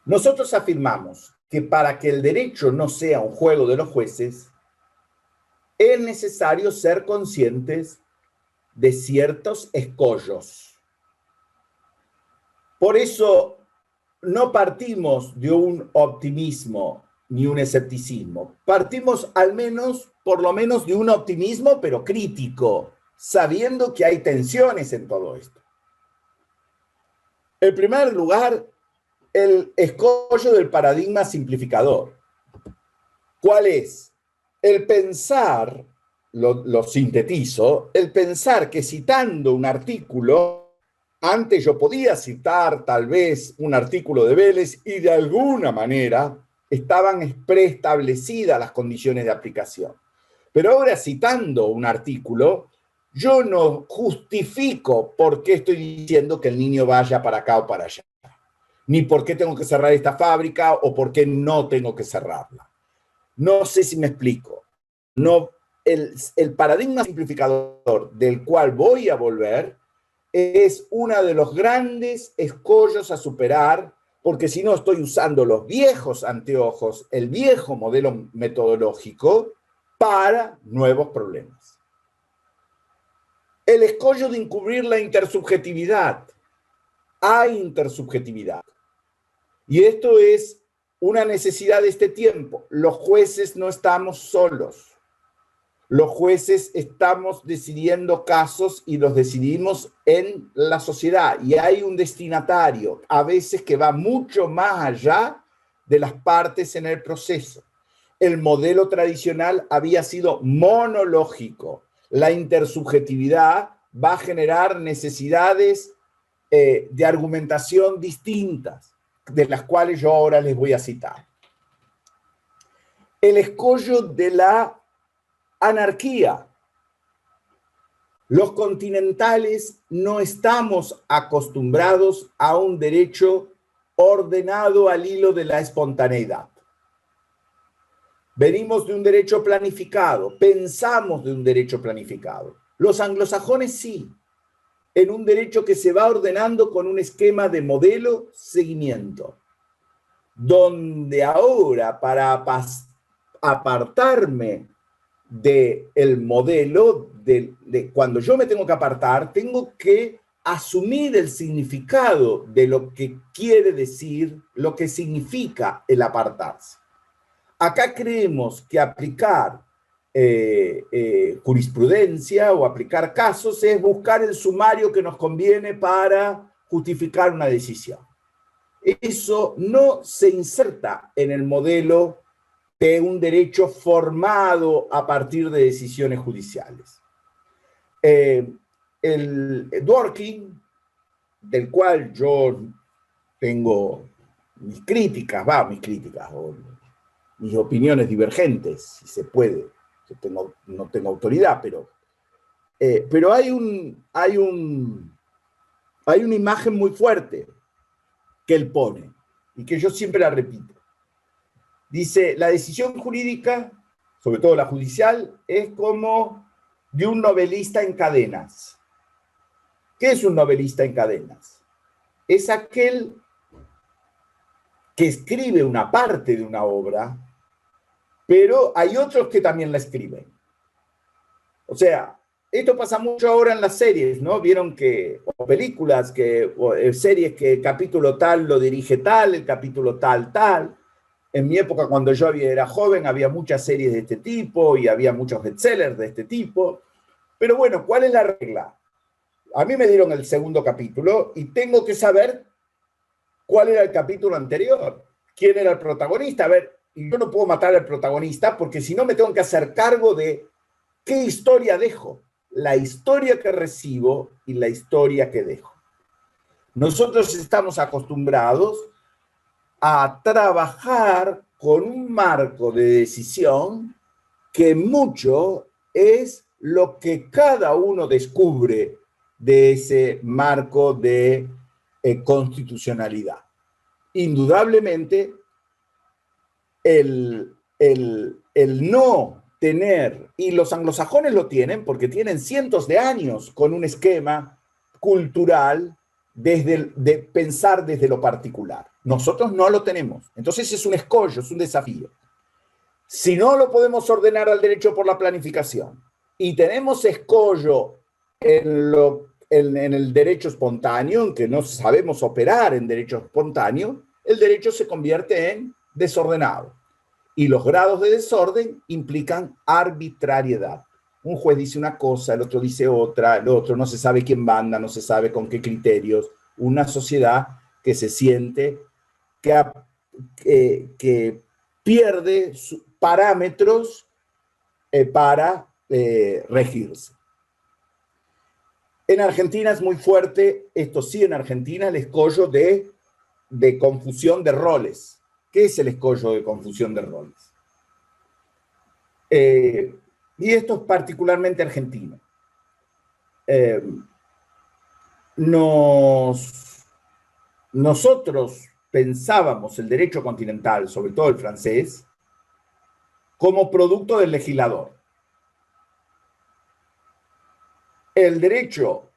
A: Nosotros afirmamos que para que el derecho no sea un juego de los jueces, es necesario ser conscientes de ciertos escollos. Por eso no partimos de un optimismo ni un escepticismo. Partimos al menos, por lo menos, de un optimismo, pero crítico, sabiendo que hay tensiones en todo esto. En primer lugar, el escollo del paradigma simplificador. ¿Cuál es? El pensar, lo sintetizo, el pensar que citando un artículo, antes yo podía citar tal vez un artículo de Vélez y de alguna manera estaban preestablecidas las condiciones de aplicación. Pero ahora citando un artículo, yo no justifico por qué estoy diciendo que el niño vaya para acá o para allá, ni por qué tengo que cerrar esta fábrica o por qué no tengo que cerrarla. No sé si me explico. No, el paradigma simplificador del cual voy a volver es uno de los grandes escollos a superar, porque si no estoy usando los viejos anteojos, el viejo modelo metodológico, para nuevos problemas. El escollo de encubrir la intersubjetividad. Hay intersubjetividad. Y esto es una necesidad de este tiempo. Los jueces no estamos solos. Los jueces estamos decidiendo casos y los decidimos en la sociedad. Y hay un destinatario, a veces que va mucho más allá de las partes en el proceso. El modelo tradicional había sido monológico. La intersubjetividad va a generar necesidades de argumentación distintas, de las cuales yo ahora les voy a citar. El escollo de la anarquía. Los continentales no estamos acostumbrados a un derecho ordenado al hilo de la espontaneidad. Venimos de un derecho planificado, pensamos de un derecho planificado. Los anglosajones sí, en un derecho que se va ordenando con un esquema de modelo seguimiento, donde ahora para apartarme del modelo, de cuando yo me tengo que apartar, tengo que asumir el significado de lo que quiere decir, lo que significa el apartarse. Acá creemos que aplicar jurisprudencia o aplicar casos es buscar el sumario que nos conviene para justificar una decisión. Eso no se inserta en el modelo de un derecho formado a partir de decisiones judiciales. El Dworkin, del cual yo tengo mis críticas, o mis opiniones divergentes, si se puede. Yo no tengo autoridad, pero hay una imagen muy fuerte que él pone y que yo siempre la repito. Dice, la decisión jurídica, sobre todo la judicial, es como de un novelista en cadenas. ¿Qué es un novelista en cadenas? Es aquel que escribe una parte de una obra, pero hay otros que también la escriben. O sea, esto pasa mucho ahora en las series, ¿no? Vieron que, o películas, o series que el capítulo tal lo dirige tal, el capítulo tal. En mi época, cuando yo era joven, había muchas series de este tipo y había muchos bestsellers de este tipo. Pero bueno, ¿cuál es la regla? A mí me dieron el segundo capítulo y tengo que saber cuál era el capítulo anterior, quién era el protagonista. A ver, y yo no puedo matar al protagonista porque si no me tengo que hacer cargo de qué historia dejo, la historia que recibo y la historia que dejo. Nosotros estamos acostumbrados a trabajar con un marco de decisión que mucho es lo que cada uno descubre de ese marco de constitucionalidad. Indudablemente, el no tener, y los anglosajones lo tienen porque tienen cientos de años con un esquema cultural de pensar desde lo particular. Nosotros no lo tenemos. Entonces es un escollo, es un desafío. Si no lo podemos ordenar al derecho por la planificación y tenemos escollo en el derecho espontáneo, en que no sabemos operar en derecho espontáneo, el derecho se convierte en desordenado. Y los grados de desorden implican arbitrariedad. Un juez dice una cosa, el otro dice otra, el otro no se sabe quién manda, no se sabe con qué criterios. Una sociedad que se siente que pierde parámetros para regirse. En Argentina es muy fuerte, esto sí, en Argentina, el escollo de confusión de roles. ¿Qué es el escollo de confusión de roles? Y esto es particularmente argentino. Nosotros pensábamos el derecho continental, sobre todo el francés, como producto del legislador. El derecho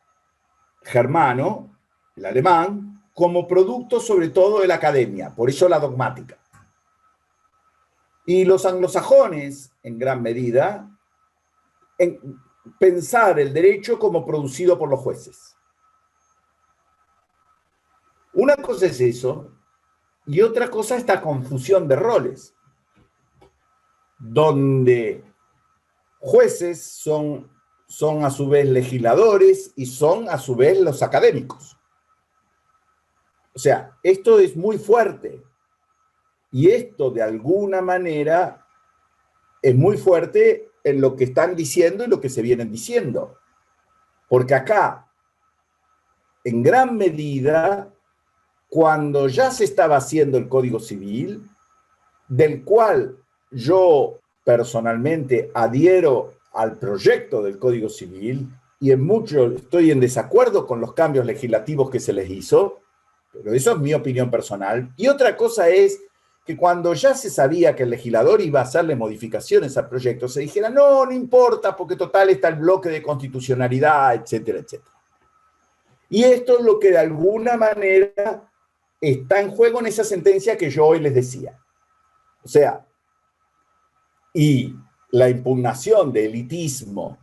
A: germano, el alemán, como producto sobre todo de la academia, por eso la dogmática. Y los anglosajones, en gran medida, en pensar el derecho como producido por los jueces. Una cosa es eso, y otra cosa es esta confusión de roles, donde jueces son a su vez legisladores y son a su vez los académicos. O sea, esto es muy fuerte. Y esto de alguna manera es muy fuerte en lo que están diciendo y lo que se vienen diciendo. Porque acá, en gran medida, cuando ya se estaba haciendo el Código Civil, del cual yo personalmente adhiero al proyecto del Código Civil y en mucho estoy en desacuerdo con los cambios legislativos que se les hizo, pero eso es mi opinión personal. Y otra cosa es que cuando ya se sabía que el legislador iba a hacerle modificaciones al proyecto, se dijera, no, no importa, porque total está el bloque de constitucionalidad, etcétera, etcétera. Y esto es lo que de alguna manera está en juego en esa sentencia que yo hoy les decía. O sea, y la impugnación de elitismo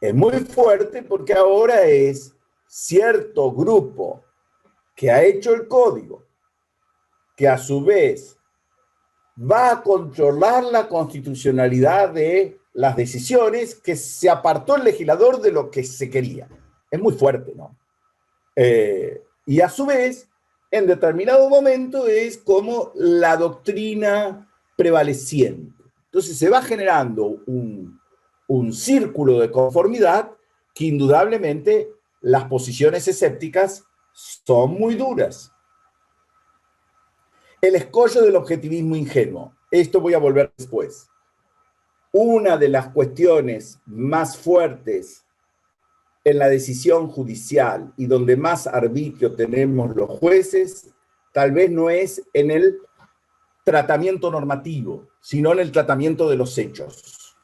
A: es muy fuerte porque ahora es cierto grupo que ha hecho el código, que a su vez va a controlar la constitucionalidad de las decisiones, que se apartó el legislador de lo que se quería. Es muy fuerte, ¿no? Y a su vez, en determinado momento es como la doctrina prevaleciente. Entonces se va generando un círculo de conformidad que indudablemente las posiciones escépticas son muy duras. El escollo del objetivismo ingenuo. Esto voy a volver después. Una de las cuestiones más fuertes en la decisión judicial y donde más arbitrio tenemos los jueces, tal vez no es en el tratamiento normativo, sino en el tratamiento de los hechos.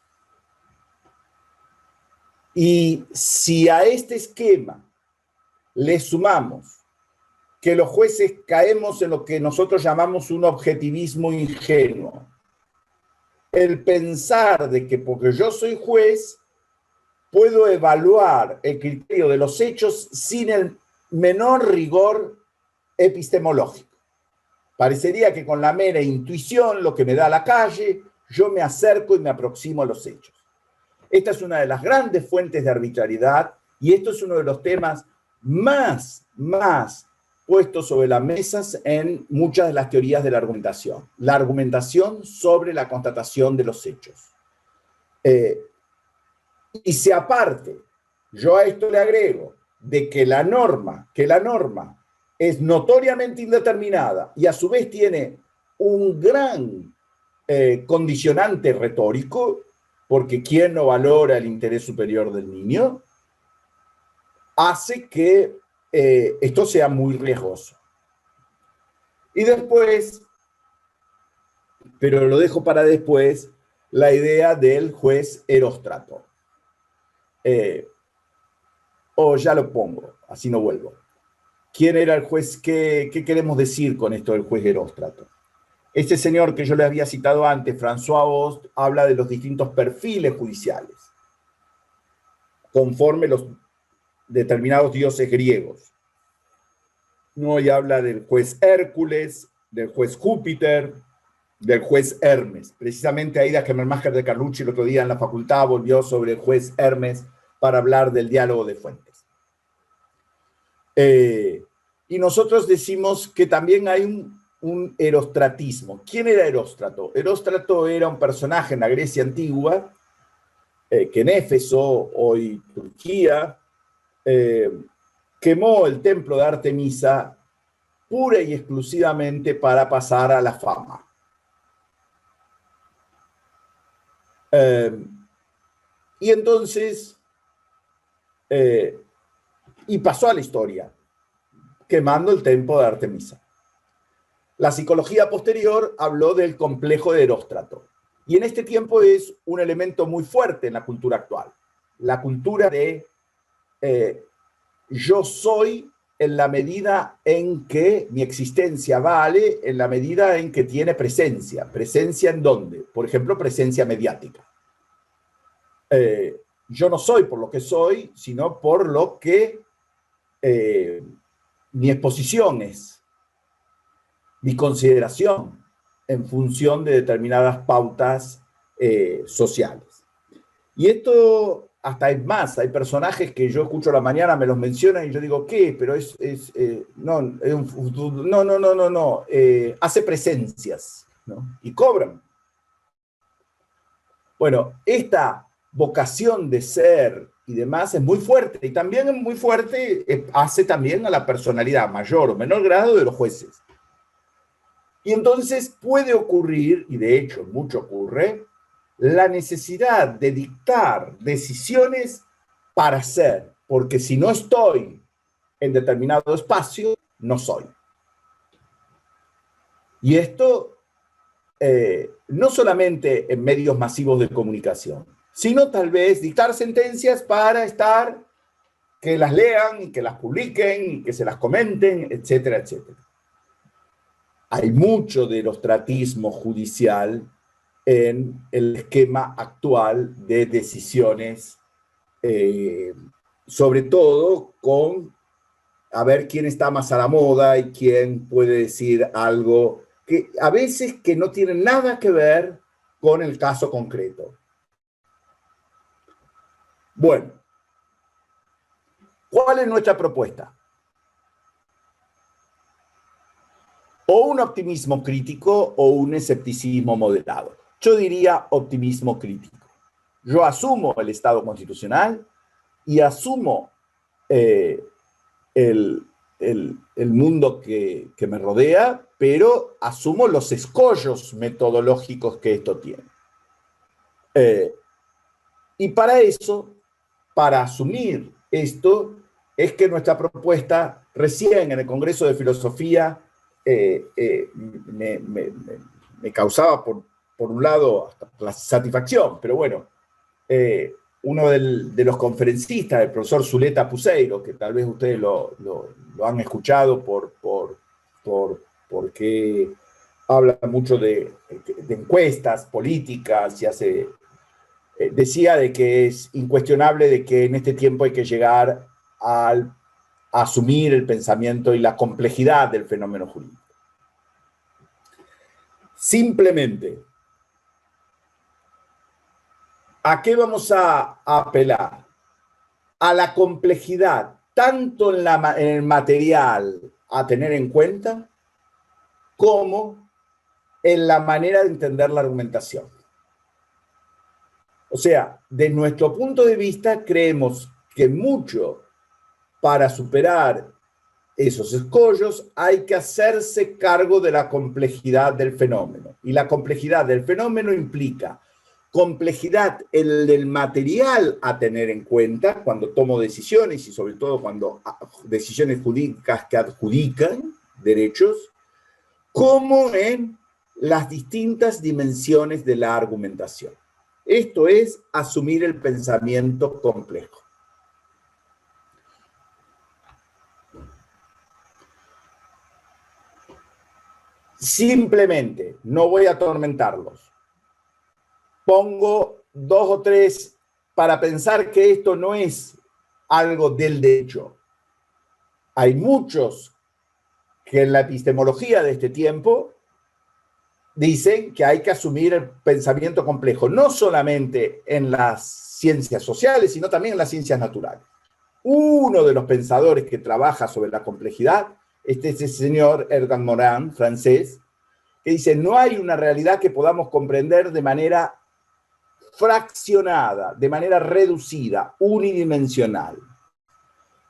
A: Y si a este esquema le sumamos que los jueces caemos en lo que nosotros llamamos un objetivismo ingenuo, el pensar de que porque yo soy juez puedo evaluar el criterio de los hechos sin el menor rigor epistemológico. Parecería que con la mera intuición, lo que me da la calle, yo me acerco y me aproximo a los hechos. Esta es una de las grandes fuentes de arbitrariedad y esto es uno de los temas más puestos sobre las mesas en muchas de las teorías de la argumentación sobre la constatación de los hechos. Y si aparte, yo a esto le agrego de que la norma es notoriamente indeterminada y a su vez tiene un gran condicionante retórico, porque ¿quién no valora el interés superior del niño? Hace que esto sea muy riesgoso. Y después, pero lo dejo para después, la idea del juez Eróstrato. O ya lo pongo, así no vuelvo. ¿Quién era el juez? ¿Qué queremos decir con esto del juez Eróstrato? Este señor que yo le había citado antes, François Host, habla de los distintos perfiles judiciales, conforme los determinados dioses griegos. ¿No? Y habla del juez Hércules, del juez Júpiter, del juez Hermes. Precisamente Aida Kemmermacher de Carlucci el otro día en la facultad volvió sobre el juez Hermes para hablar del diálogo de fuentes. Y nosotros decimos que también hay un erostratismo. ¿Quién era Eróstrato? Eróstrato era un personaje en la Grecia antigua que en Éfeso, hoy Turquía, quemó el templo de Artemisa pura y exclusivamente para pasar a la fama. Y entonces, y pasó a la historia, quemando el templo de Artemisa. La psicología posterior habló del complejo de Eróstrato. Y en este tiempo es un elemento muy fuerte en la cultura actual. La cultura de yo soy en la medida en que mi existencia vale, en la medida en que tiene presencia. ¿Presencia en dónde? Por ejemplo, presencia mediática. Yo no soy por lo que soy, sino por lo que mi exposición es, mi consideración en función de determinadas pautas sociales. Y esto hasta es más, hay personajes que yo escucho a la mañana, me los mencionan y yo digo, ¿qué? Pero no, hace presencias, ¿no? Y cobran. Bueno, esta vocación de ser y demás es muy fuerte, y también es muy fuerte, hace también a la personalidad, mayor o menor grado, de los jueces. Y entonces puede ocurrir, y de hecho mucho ocurre, la necesidad de dictar decisiones para ser, porque si no estoy en determinado espacio, no soy. Y esto no solamente en medios masivos de comunicación, sino tal vez dictar sentencias para estar, que las lean, y que las publiquen, y que se las comenten, etcétera, etcétera. Hay mucho del ostratismo judicial en el esquema actual de decisiones, sobre todo con a ver quién está más a la moda y quién puede decir algo que a veces que no tiene nada que ver con el caso concreto. Bueno, ¿cuál es nuestra propuesta? O un optimismo crítico o un escepticismo moderado. Yo diría optimismo crítico. Yo asumo el Estado constitucional y asumo el mundo que me rodea, pero asumo los escollos metodológicos que esto tiene. Y para eso, para asumir esto, es que nuestra propuesta, recién en el Congreso de Filosofía, me causaba, por un lado, la satisfacción, pero bueno, uno de los conferencistas, el profesor Zuleta Puseiro, que tal vez ustedes lo han escuchado porque habla mucho de encuestas políticas y hace, decía de que es incuestionable de que en este tiempo hay que llegar a asumir el pensamiento y la complejidad del fenómeno jurídico. Simplemente, ¿a qué vamos a apelar? A la complejidad, tanto en el material a tener en cuenta, como en la manera de entender la argumentación. O sea, de nuestro punto de vista, creemos que mucho para superar esos escollos hay que hacerse cargo de la complejidad del fenómeno. Y la complejidad del fenómeno implica complejidad en el material a tener en cuenta cuando tomo decisiones y sobre todo cuando decisiones jurídicas que adjudican derechos, como en las distintas dimensiones de la argumentación. Esto es asumir el pensamiento complejo. Simplemente, no voy a atormentarlos. Pongo 2 o 3 para pensar que esto no es algo del derecho. Hay muchos que en la epistemología de este tiempo dicen que hay que asumir el pensamiento complejo, no solamente en las ciencias sociales, sino también en las ciencias naturales. Uno de los pensadores que trabaja sobre la complejidad es ese señor Ergan Morin, francés, que dice, no hay una realidad que podamos comprender de manera fraccionada, de manera reducida, unidimensional.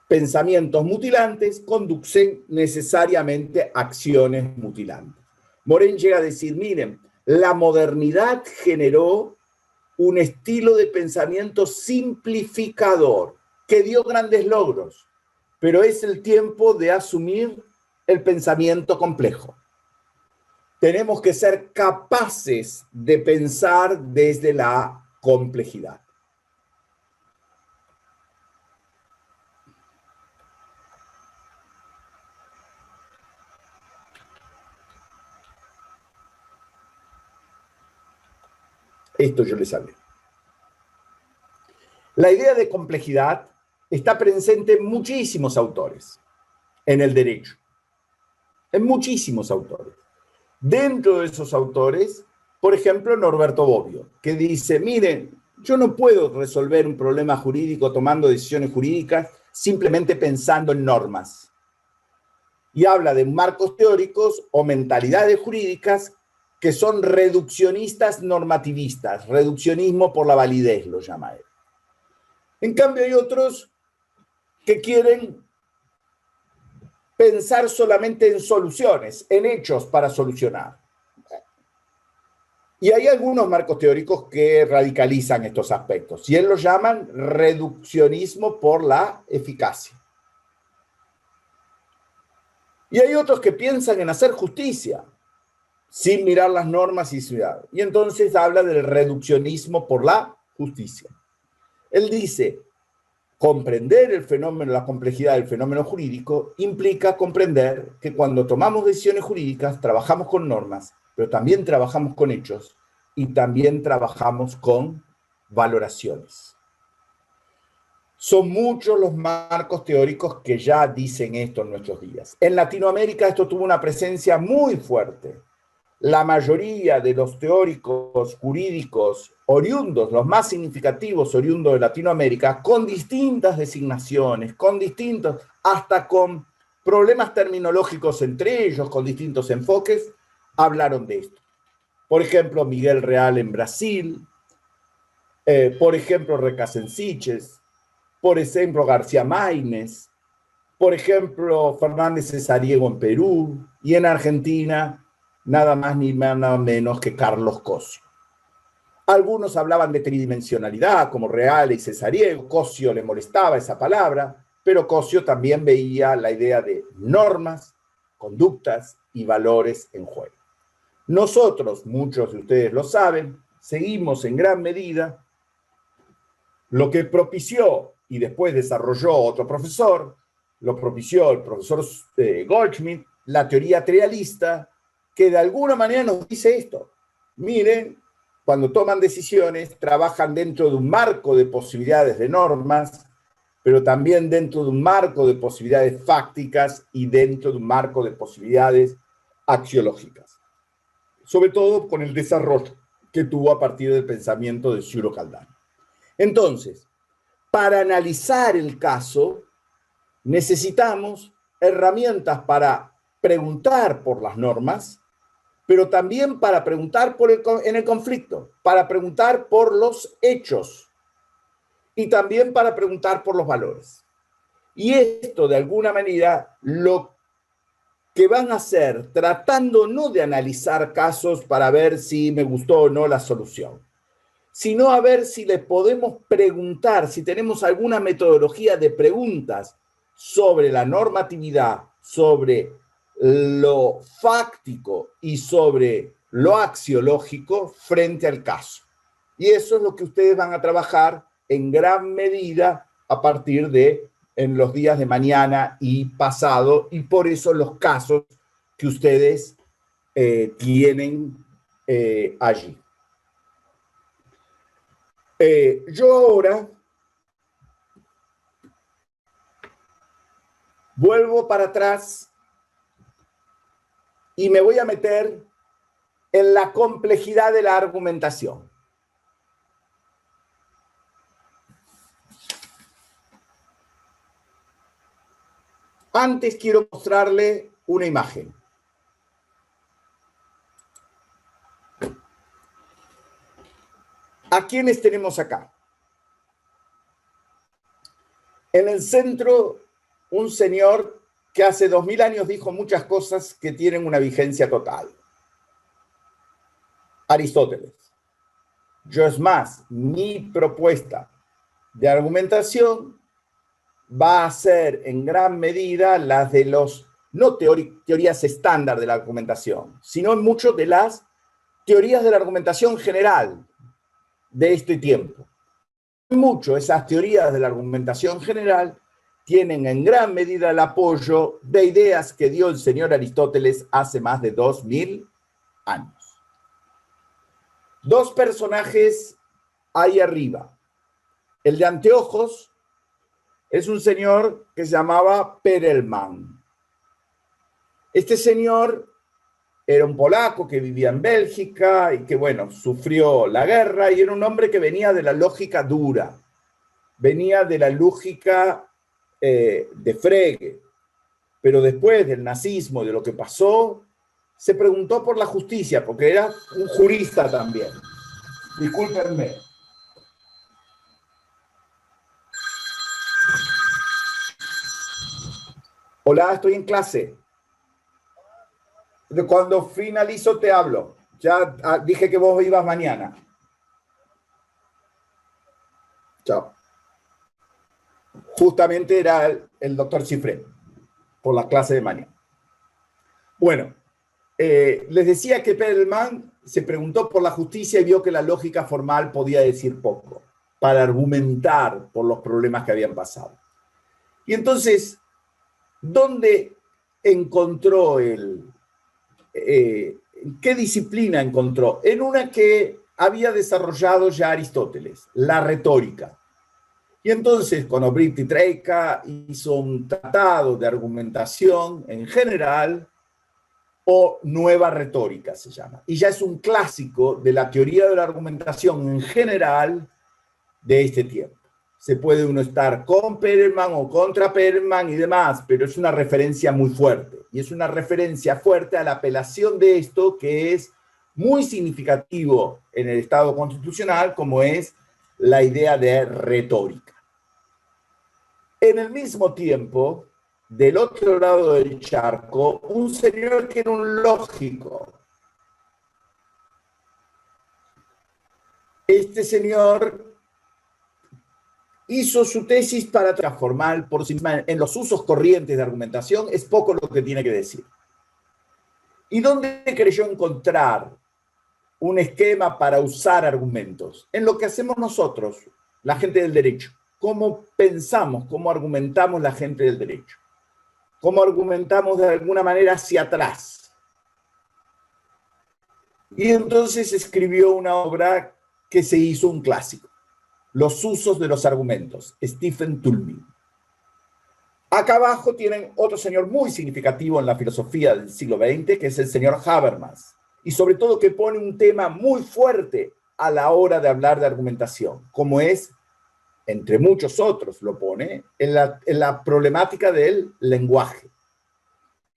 A: Pensamientos mutilantes conducen necesariamente a acciones mutilantes. Morin llega a decir, miren, la modernidad generó un estilo de pensamiento simplificador que dio grandes logros, pero es el tiempo de asumir el pensamiento complejo. Tenemos que ser capaces de pensar desde la complejidad. Esto yo les hablé. La idea de complejidad está presente en muchísimos autores en el derecho, en muchísimos autores. Dentro de esos autores, por ejemplo, Norberto Bobbio, que dice, miren, yo no puedo resolver un problema jurídico tomando decisiones jurídicas simplemente pensando en normas. Y habla de marcos teóricos o mentalidades jurídicas que son reduccionistas normativistas, reduccionismo por la validez lo llama él. En cambio hay otros que quieren pensar solamente en soluciones, en hechos para solucionar. Y hay algunos marcos teóricos que radicalizan estos aspectos, y él lo llaman reduccionismo por la eficacia. Y hay otros que piensan en hacer justicia, sin mirar las normas y ciudad. Y entonces habla del reduccionismo por la justicia. Él dice, comprender el fenómeno, la complejidad del fenómeno jurídico implica comprender que cuando tomamos decisiones jurídicas trabajamos con normas, pero también trabajamos con hechos y también trabajamos con valoraciones. Son muchos los marcos teóricos que ya dicen esto en nuestros días. En Latinoamérica esto tuvo una presencia muy fuerte. La mayoría de los teóricos jurídicos oriundos, los más significativos oriundos de Latinoamérica, con distintas designaciones, con distintos, hasta con problemas terminológicos entre ellos, con distintos enfoques, hablaron de esto. Por ejemplo, Miguel Real en Brasil, por ejemplo, Recassensiches, por ejemplo, García Maínez, por ejemplo, Fernández Cesariego en Perú, y en Argentina, nada más ni nada menos que Carlos Cosio. Algunos hablaban de tridimensionalidad, como Real y Cesariego. Cosio le molestaba esa palabra, pero Cosio también veía la idea de normas, conductas y valores en juego. Nosotros, muchos de ustedes lo saben, seguimos en gran medida lo que propició y después desarrolló otro profesor, lo propició el profesor Goldschmidt, la teoría trialista, que de alguna manera nos dice esto. Miren, cuando toman decisiones, trabajan dentro de un marco de posibilidades de normas, pero también dentro de un marco de posibilidades fácticas y dentro de un marco de posibilidades axiológicas. Sobre todo con el desarrollo que tuvo a partir del pensamiento de Ciro Caldani. Entonces, para analizar el caso, necesitamos herramientas para preguntar por las normas, pero también para preguntar en el conflicto, para preguntar por los hechos y también para preguntar por los valores. Y esto, de alguna manera, lo que van a hacer, tratando no de analizar casos para ver si me gustó o no la solución, sino a ver si le podemos preguntar, si tenemos alguna metodología de preguntas sobre la normatividad, sobre lo fáctico y sobre lo axiológico frente al caso. Y eso es lo que ustedes van a trabajar en gran medida a partir de en los días de mañana y pasado, y por eso los casos que ustedes tienen allí. Yo ahora vuelvo para atrás y me voy a meter en la complejidad de la argumentación. Antes quiero mostrarle una imagen. Aquí quiénes tenemos acá? En el centro, un señor que hace 2000 años dijo muchas cosas que tienen una vigencia total. Aristóteles. Yo es más, mi propuesta de argumentación va a ser en gran medida las de los, no teorías estándar de la argumentación, sino en mucho de las teorías de la argumentación general de este tiempo. Mucho esas teorías de la argumentación general tienen en gran medida el apoyo de ideas que dio el señor Aristóteles hace más de 2000 años. Dos personajes ahí arriba. El de anteojos es un señor que se llamaba Perelman. Este señor era un polaco que vivía en Bélgica y que, bueno, sufrió la guerra y era un hombre que venía de la lógica dura, venía de la lógica de Frege, pero después del nazismo, de lo que pasó, se preguntó por la justicia, porque era un jurista también. Discúlpenme. Hola, estoy en clase. Cuando finalizo te hablo. Ya dije que vos ibas mañana. Chao. Justamente era el doctor Cifré, por la clase de mañana. Bueno, les decía que Perelman se preguntó por la justicia y vio que la lógica formal podía decir poco para argumentar por los problemas que habían pasado. Y entonces, ¿dónde encontró qué disciplina encontró? En una que había desarrollado ya Aristóteles, la retórica. Y entonces, con Obricht y Treika hizo un tratado de argumentación en general, o nueva retórica se llama. Y ya es un clásico de la teoría de la argumentación en general de este tiempo. Se puede uno estar con Perelman o contra Perelman y demás, pero es una referencia muy fuerte. Y es una referencia fuerte a la apelación de esto que es muy significativo en el Estado constitucional, como es la idea de retórica. En el mismo tiempo, del otro lado del charco, un señor que era un lógico. Este señor hizo su tesis para transformar por sí misma en los usos corrientes de argumentación, es poco lo que tiene que decir. ¿Y dónde creyó encontrar un esquema para usar argumentos? En lo que hacemos nosotros, la gente del derecho. ¿Cómo pensamos, cómo argumentamos la gente del derecho? ¿Cómo argumentamos de alguna manera hacia atrás? Y entonces escribió una obra que se hizo un clásico, Los usos de los argumentos, Stephen Toulmin. Acá abajo tienen otro señor muy significativo en la filosofía del siglo XX, que es el señor Habermas, y sobre todo que pone un tema muy fuerte a la hora de hablar de argumentación, como es, entre muchos otros lo pone, en la problemática del lenguaje.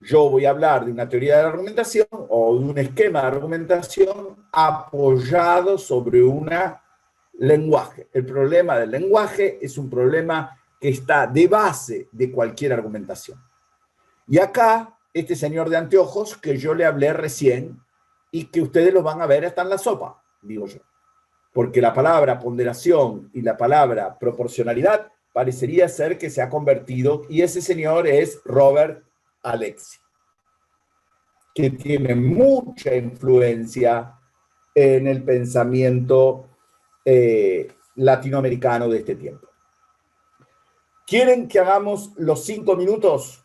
A: Yo voy a hablar de una teoría de la argumentación o de un esquema de argumentación apoyado sobre un lenguaje. El problema del lenguaje es un problema que está de base de cualquier argumentación. Y acá, este señor de anteojos que yo le hablé recién y que ustedes lo van a ver hasta en la sopa, digo yo. Porque la palabra ponderación y la palabra proporcionalidad parecería ser que se ha convertido, y ese señor es Robert Alexi, que tiene mucha influencia en el pensamiento latinoamericano de este tiempo. ¿Quieren que hagamos los 5 minutos?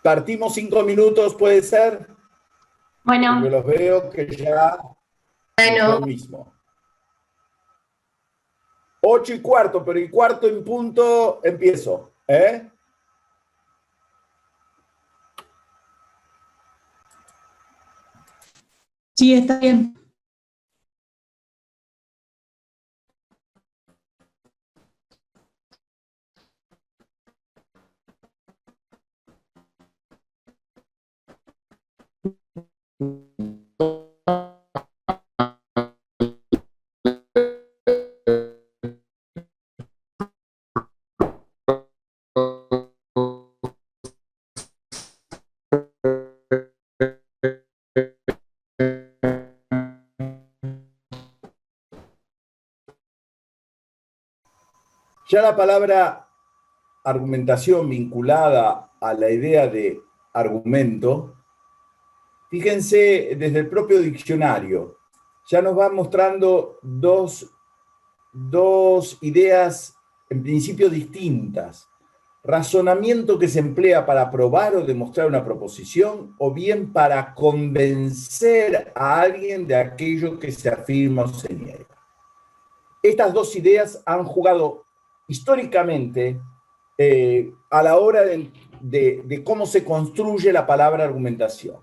A: Partimos 5 minutos, ¿puede ser?
B: Bueno.
A: Porque los veo que ya
B: Bueno.
A: lo mismo. 8:15, pero y cuarto en punto empiezo.
B: Sí, está bien.
A: Ya la palabra argumentación vinculada a la idea de argumento, fíjense desde el propio diccionario, ya nos va mostrando dos ideas en principio distintas. Razonamiento que se emplea para probar o demostrar una proposición, o bien para convencer a alguien de aquello que se afirma o se niega. Estas dos ideas han jugado históricamente a la hora de cómo se construye la palabra argumentación.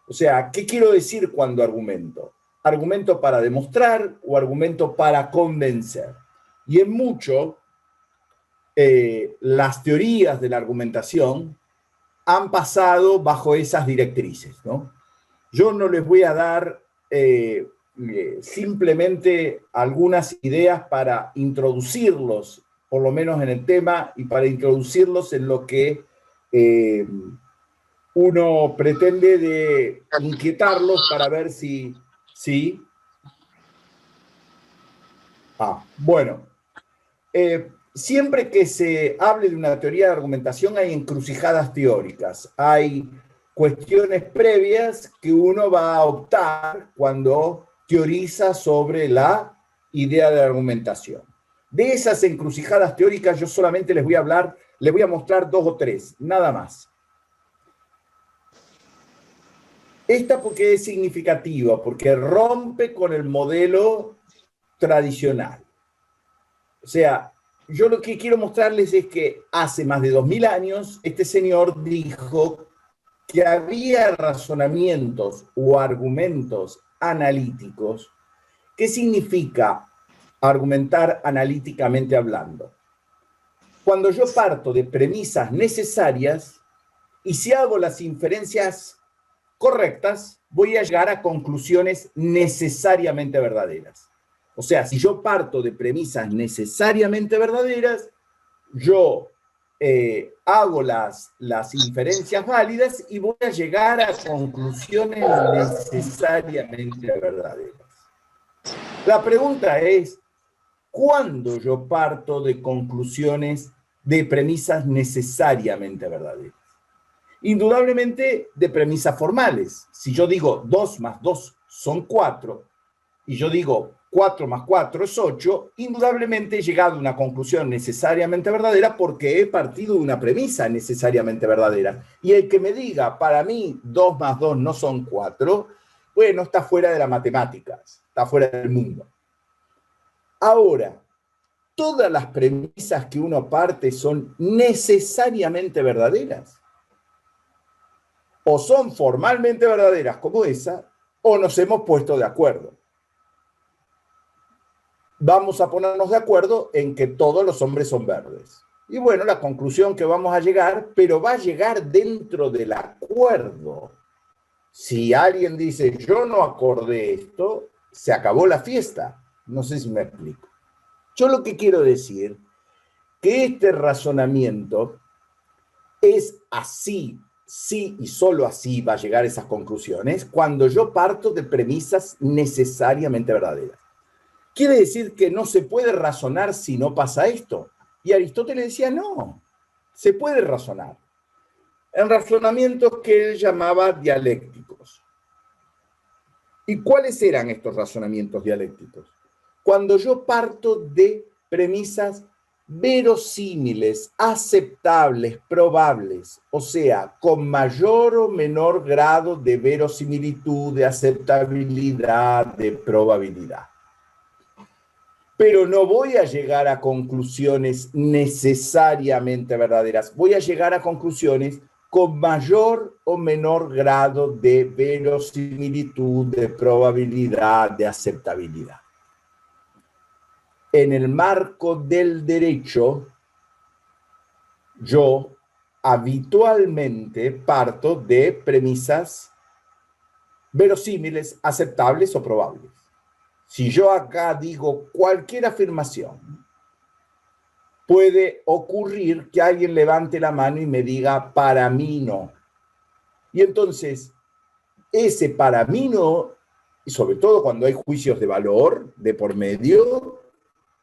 A: O sea, ¿qué quiero decir cuando argumento? ¿Argumento para demostrar o argumento para convencer? Y en mucho, las teorías de la argumentación han pasado bajo esas directrices, ¿no? Yo no les voy a dar simplemente algunas ideas para introducirlos, por lo menos en el tema, y para introducirlos en lo que uno pretende de inquietarlos para ver si... ¿Sí? Bueno. Siempre que se hable de una teoría de argumentación hay encrucijadas teóricas, hay cuestiones previas que uno va a optar cuando teoriza sobre la idea de argumentación. De esas encrucijadas teóricas yo solamente les voy a mostrar dos o tres, nada más. Esta porque es significativa, porque rompe con el modelo tradicional. O sea, yo lo que quiero mostrarles es que hace más de 2000 años este señor dijo que había razonamientos o argumentos analíticos. ¿Qué significa argumentar analíticamente hablando? Cuando yo parto de premisas necesarias y si hago las inferencias correctas, voy a llegar a conclusiones necesariamente verdaderas. O sea, si yo parto de premisas necesariamente verdaderas, yo hago las inferencias válidas y voy a llegar a conclusiones necesariamente verdaderas. La pregunta es, ¿cuándo yo parto de conclusiones de premisas necesariamente verdaderas? Indudablemente de premisas formales. Si yo digo 2 más 2 son 4, y yo digo 4 más 4 es 8, indudablemente he llegado a una conclusión necesariamente verdadera porque he partido de una premisa necesariamente verdadera. Y el que me diga, para mí 2 más 2 no son 4, bueno, está fuera de las matemáticas, está fuera del mundo. Ahora, ¿todas las premisas que uno parte son necesariamente verdaderas? O son formalmente verdaderas como esa, o nos hemos puesto de acuerdo. Vamos a ponernos de acuerdo en que todos los hombres son verdes. Y bueno, la conclusión que vamos a llegar, pero va a llegar dentro del acuerdo. Si alguien dice, yo no acordé esto, se acabó la fiesta. No sé si me explico. Yo lo que quiero decir, que este razonamiento es así, sí y solo así va a llegar a esas conclusiones, cuando yo parto de premisas necesariamente verdaderas. Quiere decir que no se puede razonar si no pasa esto. Y Aristóteles decía, no, se puede razonar. En razonamientos que él llamaba dialécticos. ¿Y cuáles eran estos razonamientos dialécticos? Cuando yo parto de premisas verosímiles, aceptables, probables, o sea, con mayor o menor grado de verosimilitud, de aceptabilidad, de probabilidad. Pero no voy a llegar a conclusiones necesariamente verdaderas. Voy a llegar a conclusiones con mayor o menor grado de verosimilitud, de probabilidad, de aceptabilidad. En el marco del derecho, yo habitualmente parto de premisas verosímiles, aceptables o probables. Si yo acá digo cualquier afirmación, puede ocurrir que alguien levante la mano y me diga, para mí no. Y entonces, ese para mí no, y sobre todo cuando hay juicios de valor de por medio,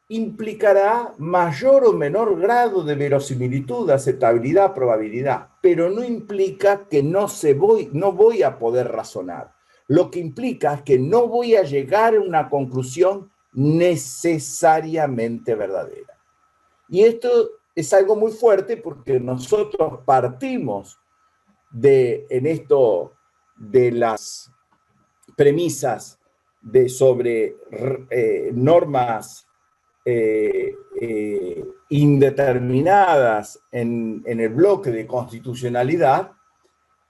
A: implicará mayor o menor grado de verosimilitud, aceptabilidad, probabilidad, pero no implica que no voy a poder razonar. Lo que implica es que no voy a llegar a una conclusión necesariamente verdadera. Y esto es algo muy fuerte porque nosotros partimos en esto de las premisas sobre normas indeterminadas en el bloque de constitucionalidad,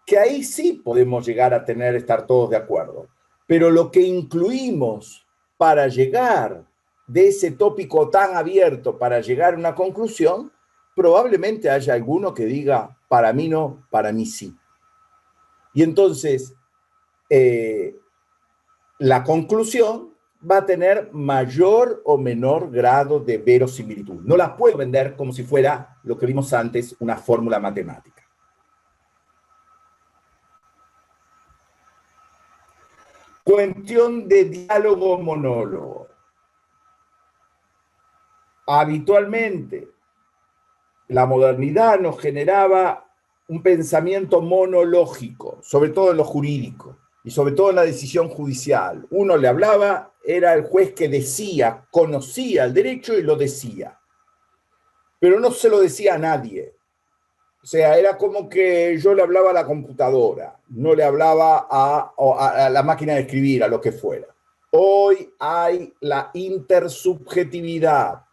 A: que ahí sí podemos llegar a estar todos de acuerdo. Pero lo que incluimos para llegar de ese tópico tan abierto, para llegar a una conclusión, probablemente haya alguno que diga, para mí no, para mí sí. Y entonces, la conclusión va a tener mayor o menor grado de verosimilitud. No la puedo vender como si fuera, lo que vimos antes, una fórmula matemática. Cuestión de diálogo-monólogo. Habitualmente, la modernidad nos generaba un pensamiento monológico, sobre todo en lo jurídico y sobre todo en la decisión judicial. Uno le hablaba, era el juez que decía, conocía el derecho y lo decía, pero no se lo decía a nadie. O sea, era como que yo le hablaba a la computadora, no le hablaba a la máquina de escribir, a lo que fuera. Hoy hay la intersubjetividad.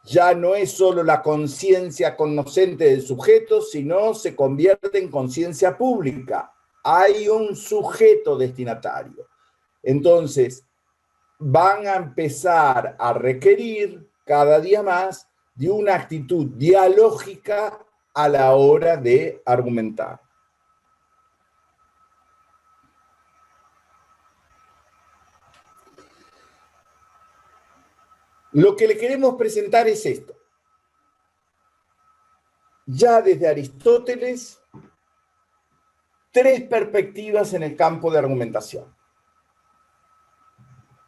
A: Ya no es solo la conciencia conocente del sujeto, sino se convierte en conciencia pública. Hay un sujeto destinatario. Entonces, van a empezar a requerir cada día más de una actitud dialógica a la hora de argumentar. Lo que le queremos presentar es esto. Ya desde Aristóteles, 3 perspectivas en el campo de argumentación. O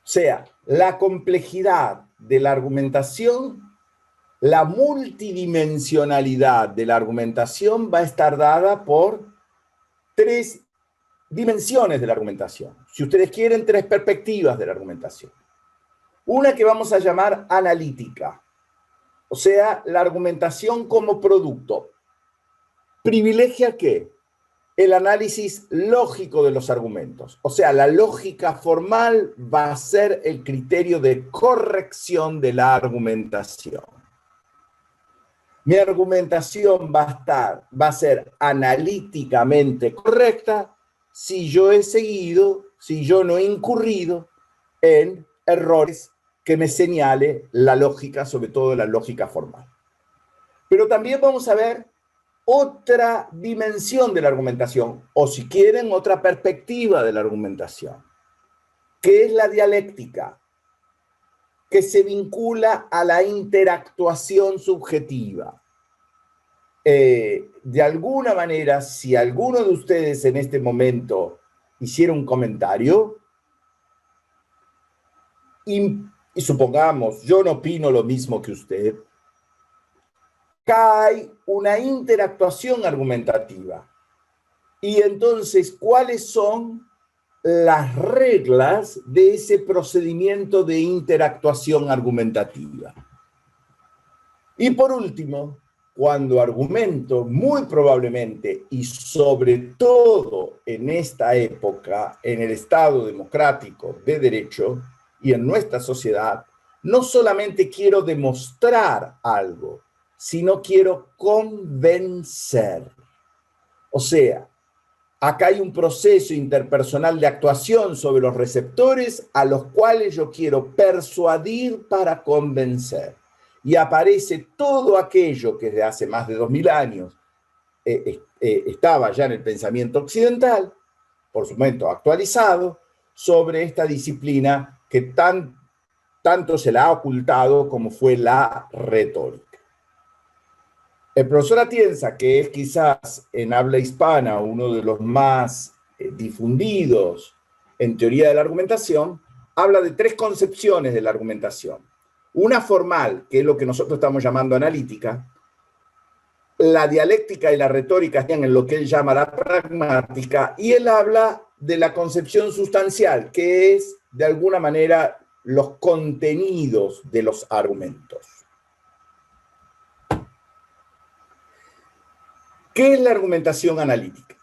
A: sea, la complejidad de la argumentación, la multidimensionalidad de la argumentación va a estar dada por 3 dimensiones de la argumentación. Si ustedes quieren, 3 perspectivas de la argumentación. Una que vamos a llamar analítica, o sea, la argumentación como producto. ¿Privilegia qué? El análisis lógico de los argumentos. O sea, la lógica formal va a ser el criterio de corrección de la argumentación. Mi argumentación va a ser analíticamente correcta si yo no he incurrido en errores que me señale la lógica, sobre todo la lógica formal. Pero también vamos a ver otra dimensión de la argumentación, o si quieren, otra perspectiva de la argumentación, que es la dialéctica, que se vincula a la interactuación subjetiva. De alguna manera, si alguno de ustedes en este momento hiciera un comentario, y supongamos, yo no opino lo mismo que usted, hay una interactuación argumentativa. Y entonces, ¿cuáles son las reglas de ese procedimiento de interactuación argumentativa? Y por último, cuando argumento, muy probablemente, y sobre todo en esta época, en el Estado democrático de derecho y en nuestra sociedad, no solamente quiero demostrar algo, sino quiero convencer. O sea, acá hay un proceso interpersonal de actuación sobre los receptores a los cuales yo quiero persuadir para convencer. Y aparece todo aquello que desde hace más de 2000 años estaba ya en el pensamiento occidental, por su momento actualizado, sobre esta disciplina que tanto se la ha ocultado como fue la retórica. El profesor Atienza, que es quizás en habla hispana uno de los más difundidos en teoría de la argumentación, habla de tres concepciones de la argumentación. Una formal, que es lo que nosotros estamos llamando analítica, la dialéctica y la retórica están en lo que él llama la pragmática, y él habla de la concepción sustancial, que es, de alguna manera, los contenidos de los argumentos. ¿Qué es la argumentación analítica?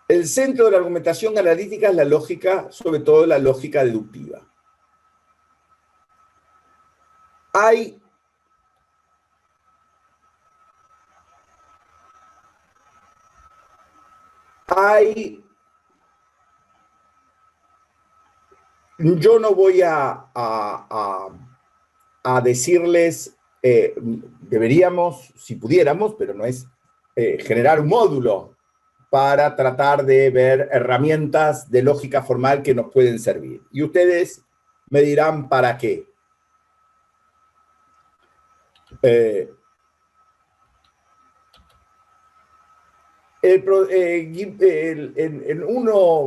A: El centro de la argumentación analítica es la lógica, sobre todo la lógica deductiva. Yo no voy a decirles, deberíamos, si pudiéramos, pero no es, generar un módulo para tratar de ver herramientas de lógica formal que nos pueden servir. Y ustedes me dirán para qué.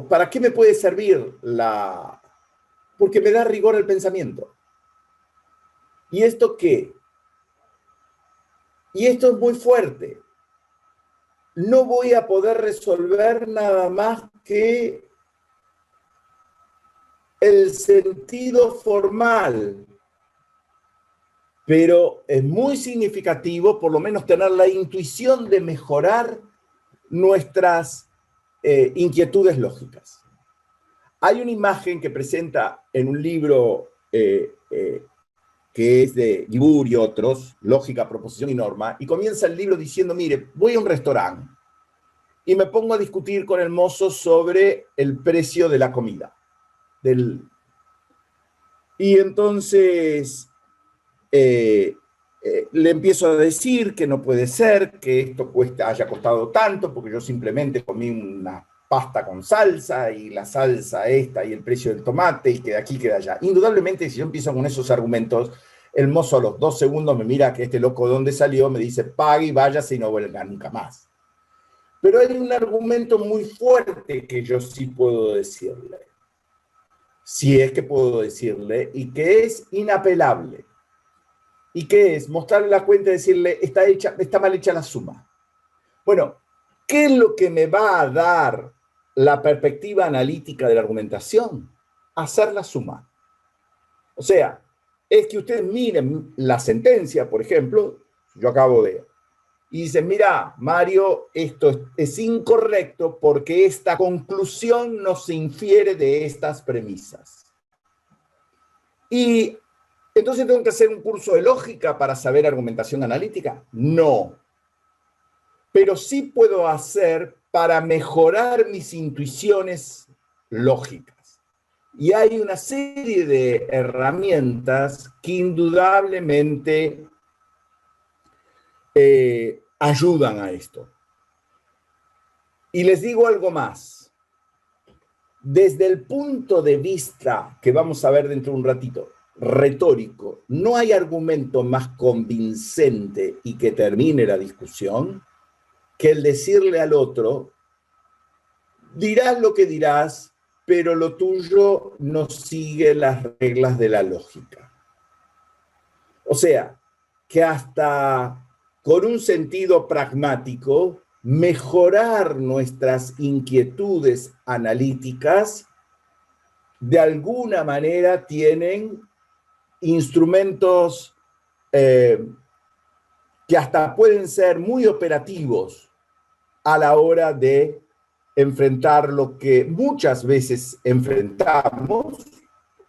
A: ¿Para qué me puede servir porque me da rigor al pensamiento? ¿Y esto qué? Y esto es muy fuerte. No voy a poder resolver nada más que el sentido formal, pero es muy significativo por lo menos tener la intuición de mejorar nuestras inquietudes lógicas. Hay una imagen que presenta en un libro que es de Guibur y otros, Lógica, Proposición y Norma, y comienza el libro diciendo, mire, voy a un restaurante y me pongo a discutir con el mozo sobre el precio de la comida. Y entonces le empiezo a decir que no puede ser, que esto haya costado tanto, porque yo simplemente comí una pasta con salsa, y la salsa esta, y el precio del tomate, y que de aquí, que de allá. Indudablemente, si yo empiezo con esos argumentos, el mozo a los 2 segundos me mira que este loco de dónde salió, me dice, pague y váyase y no vuelva nunca más. Pero hay un argumento muy fuerte que yo sí puedo decirle, si es que puedo decirle, y que es inapelable. ¿Y qué es? Mostrarle la cuenta y decirle, está mal hecha la suma. Bueno, ¿qué es lo que me va a dar la perspectiva analítica de la argumentación? Hacer la suma. O sea, es que ustedes miren la sentencia, por ejemplo, yo acabo de... Y dicen, mira, Mario, esto es incorrecto porque esta conclusión no se infiere de estas premisas. Y entonces, ¿tengo que hacer un curso de lógica para saber argumentación analítica? No. Pero sí puedo hacer para mejorar mis intuiciones lógicas. Y hay una serie de herramientas que indudablemente ayudan a esto. Y les digo algo más. Desde el punto de vista que vamos a ver dentro de un ratito, retórico, no hay argumento más convincente y que termine la discusión que el decirle al otro, dirás lo que dirás, pero lo tuyo no sigue las reglas de la lógica. O sea, que hasta con un sentido pragmático, mejorar nuestras inquietudes analíticas de alguna manera tienen instrumentos que hasta pueden ser muy operativos a la hora de enfrentar lo que muchas veces enfrentamos,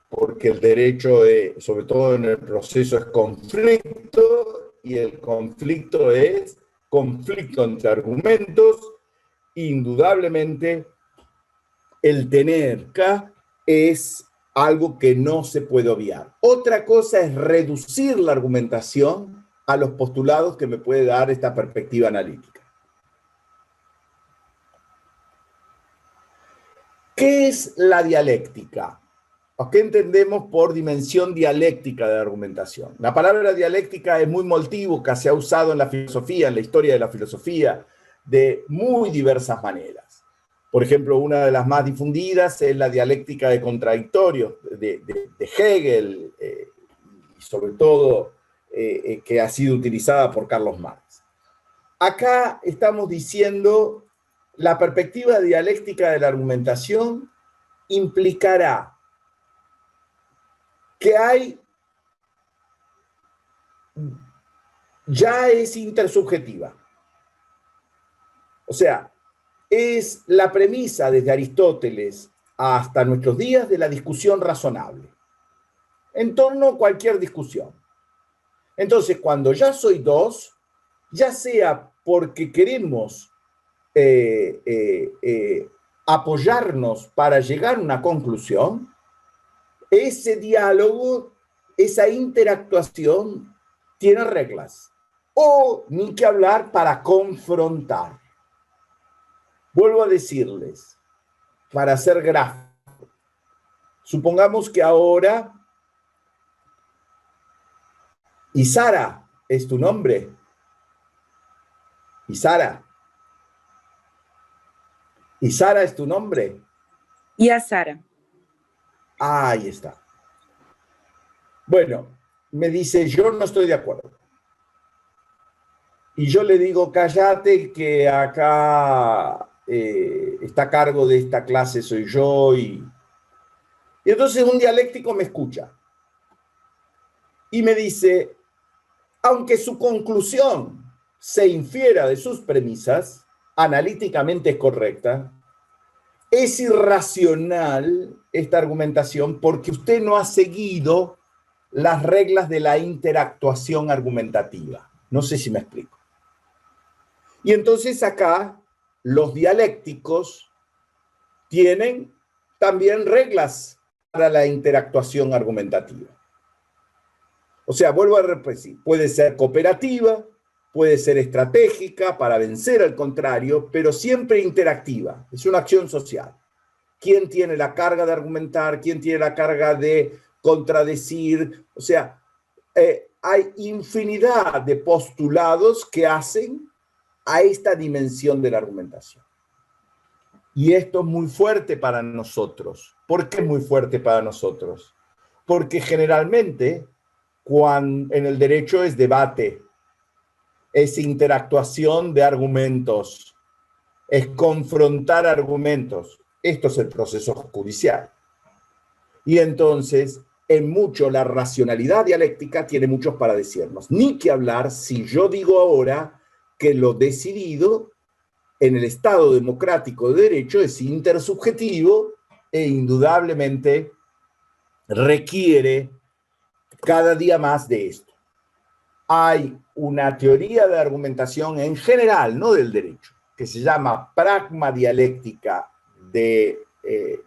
A: porque el derecho, sobre todo en el proceso, es conflicto, y el conflicto es conflicto entre argumentos. Indudablemente, el tener K es algo que no se puede obviar. Otra cosa es reducir la argumentación a los postulados que me puede dar esta perspectiva analítica. ¿Qué es la dialéctica? ¿O qué entendemos por dimensión dialéctica de la argumentación? La palabra dialéctica es muy multívoca, se ha usado en la filosofía, en la historia de la filosofía, de muy diversas maneras. Por ejemplo, una de las más difundidas es la dialéctica de contradictorios de Hegel, y sobre todo que ha sido utilizada por Carlos Marx. Acá estamos diciendo la perspectiva dialéctica de la argumentación implicará que ya es intersubjetiva. O sea, es la premisa desde Aristóteles hasta nuestros días de la discusión razonable, en torno a cualquier discusión. Entonces, cuando ya soy dos, ya sea porque queremos apoyarnos para llegar a una conclusión, ese diálogo, esa interactuación tiene reglas. O ni que hablar para confrontar. Vuelvo a decirles, para ser gráfico, supongamos que ahora Isara es tu nombre. Isara. Isara es tu nombre.
C: Y a Sara.
A: Ahí está. Bueno, me dice, yo no estoy de acuerdo. Y yo le digo, cállate que acá está a cargo de esta clase soy yo. Y entonces un dialéctico me escucha. Y me dice, aunque su conclusión se infiera de sus premisas, analíticamente es correcta, es irracional esta argumentación porque usted no ha seguido las reglas de la interactuación argumentativa. No sé si me explico. Y entonces acá los dialécticos tienen también reglas para la interactuación argumentativa. O sea, vuelvo a repetir, puede ser cooperativa, puede ser estratégica para vencer al contrario, pero siempre interactiva. Es una acción social. ¿Quién tiene la carga de argumentar? ¿Quién tiene la carga de contradecir? O sea, hay infinidad de postulados que hacen a esta dimensión de la argumentación. Y esto es muy fuerte para nosotros. ¿Por qué es muy fuerte para nosotros? Porque generalmente, cuando en el derecho es debate, es interactuación de argumentos, es confrontar argumentos. Esto es el proceso judicial. Y entonces, en mucho, la racionalidad dialéctica tiene muchos para decirnos. Ni que hablar si yo digo ahora que lo decidido en el Estado democrático de derecho es intersubjetivo e indudablemente requiere cada día más de esto. Hay una teoría de argumentación en general, no del derecho, que se llama pragma dialéctica de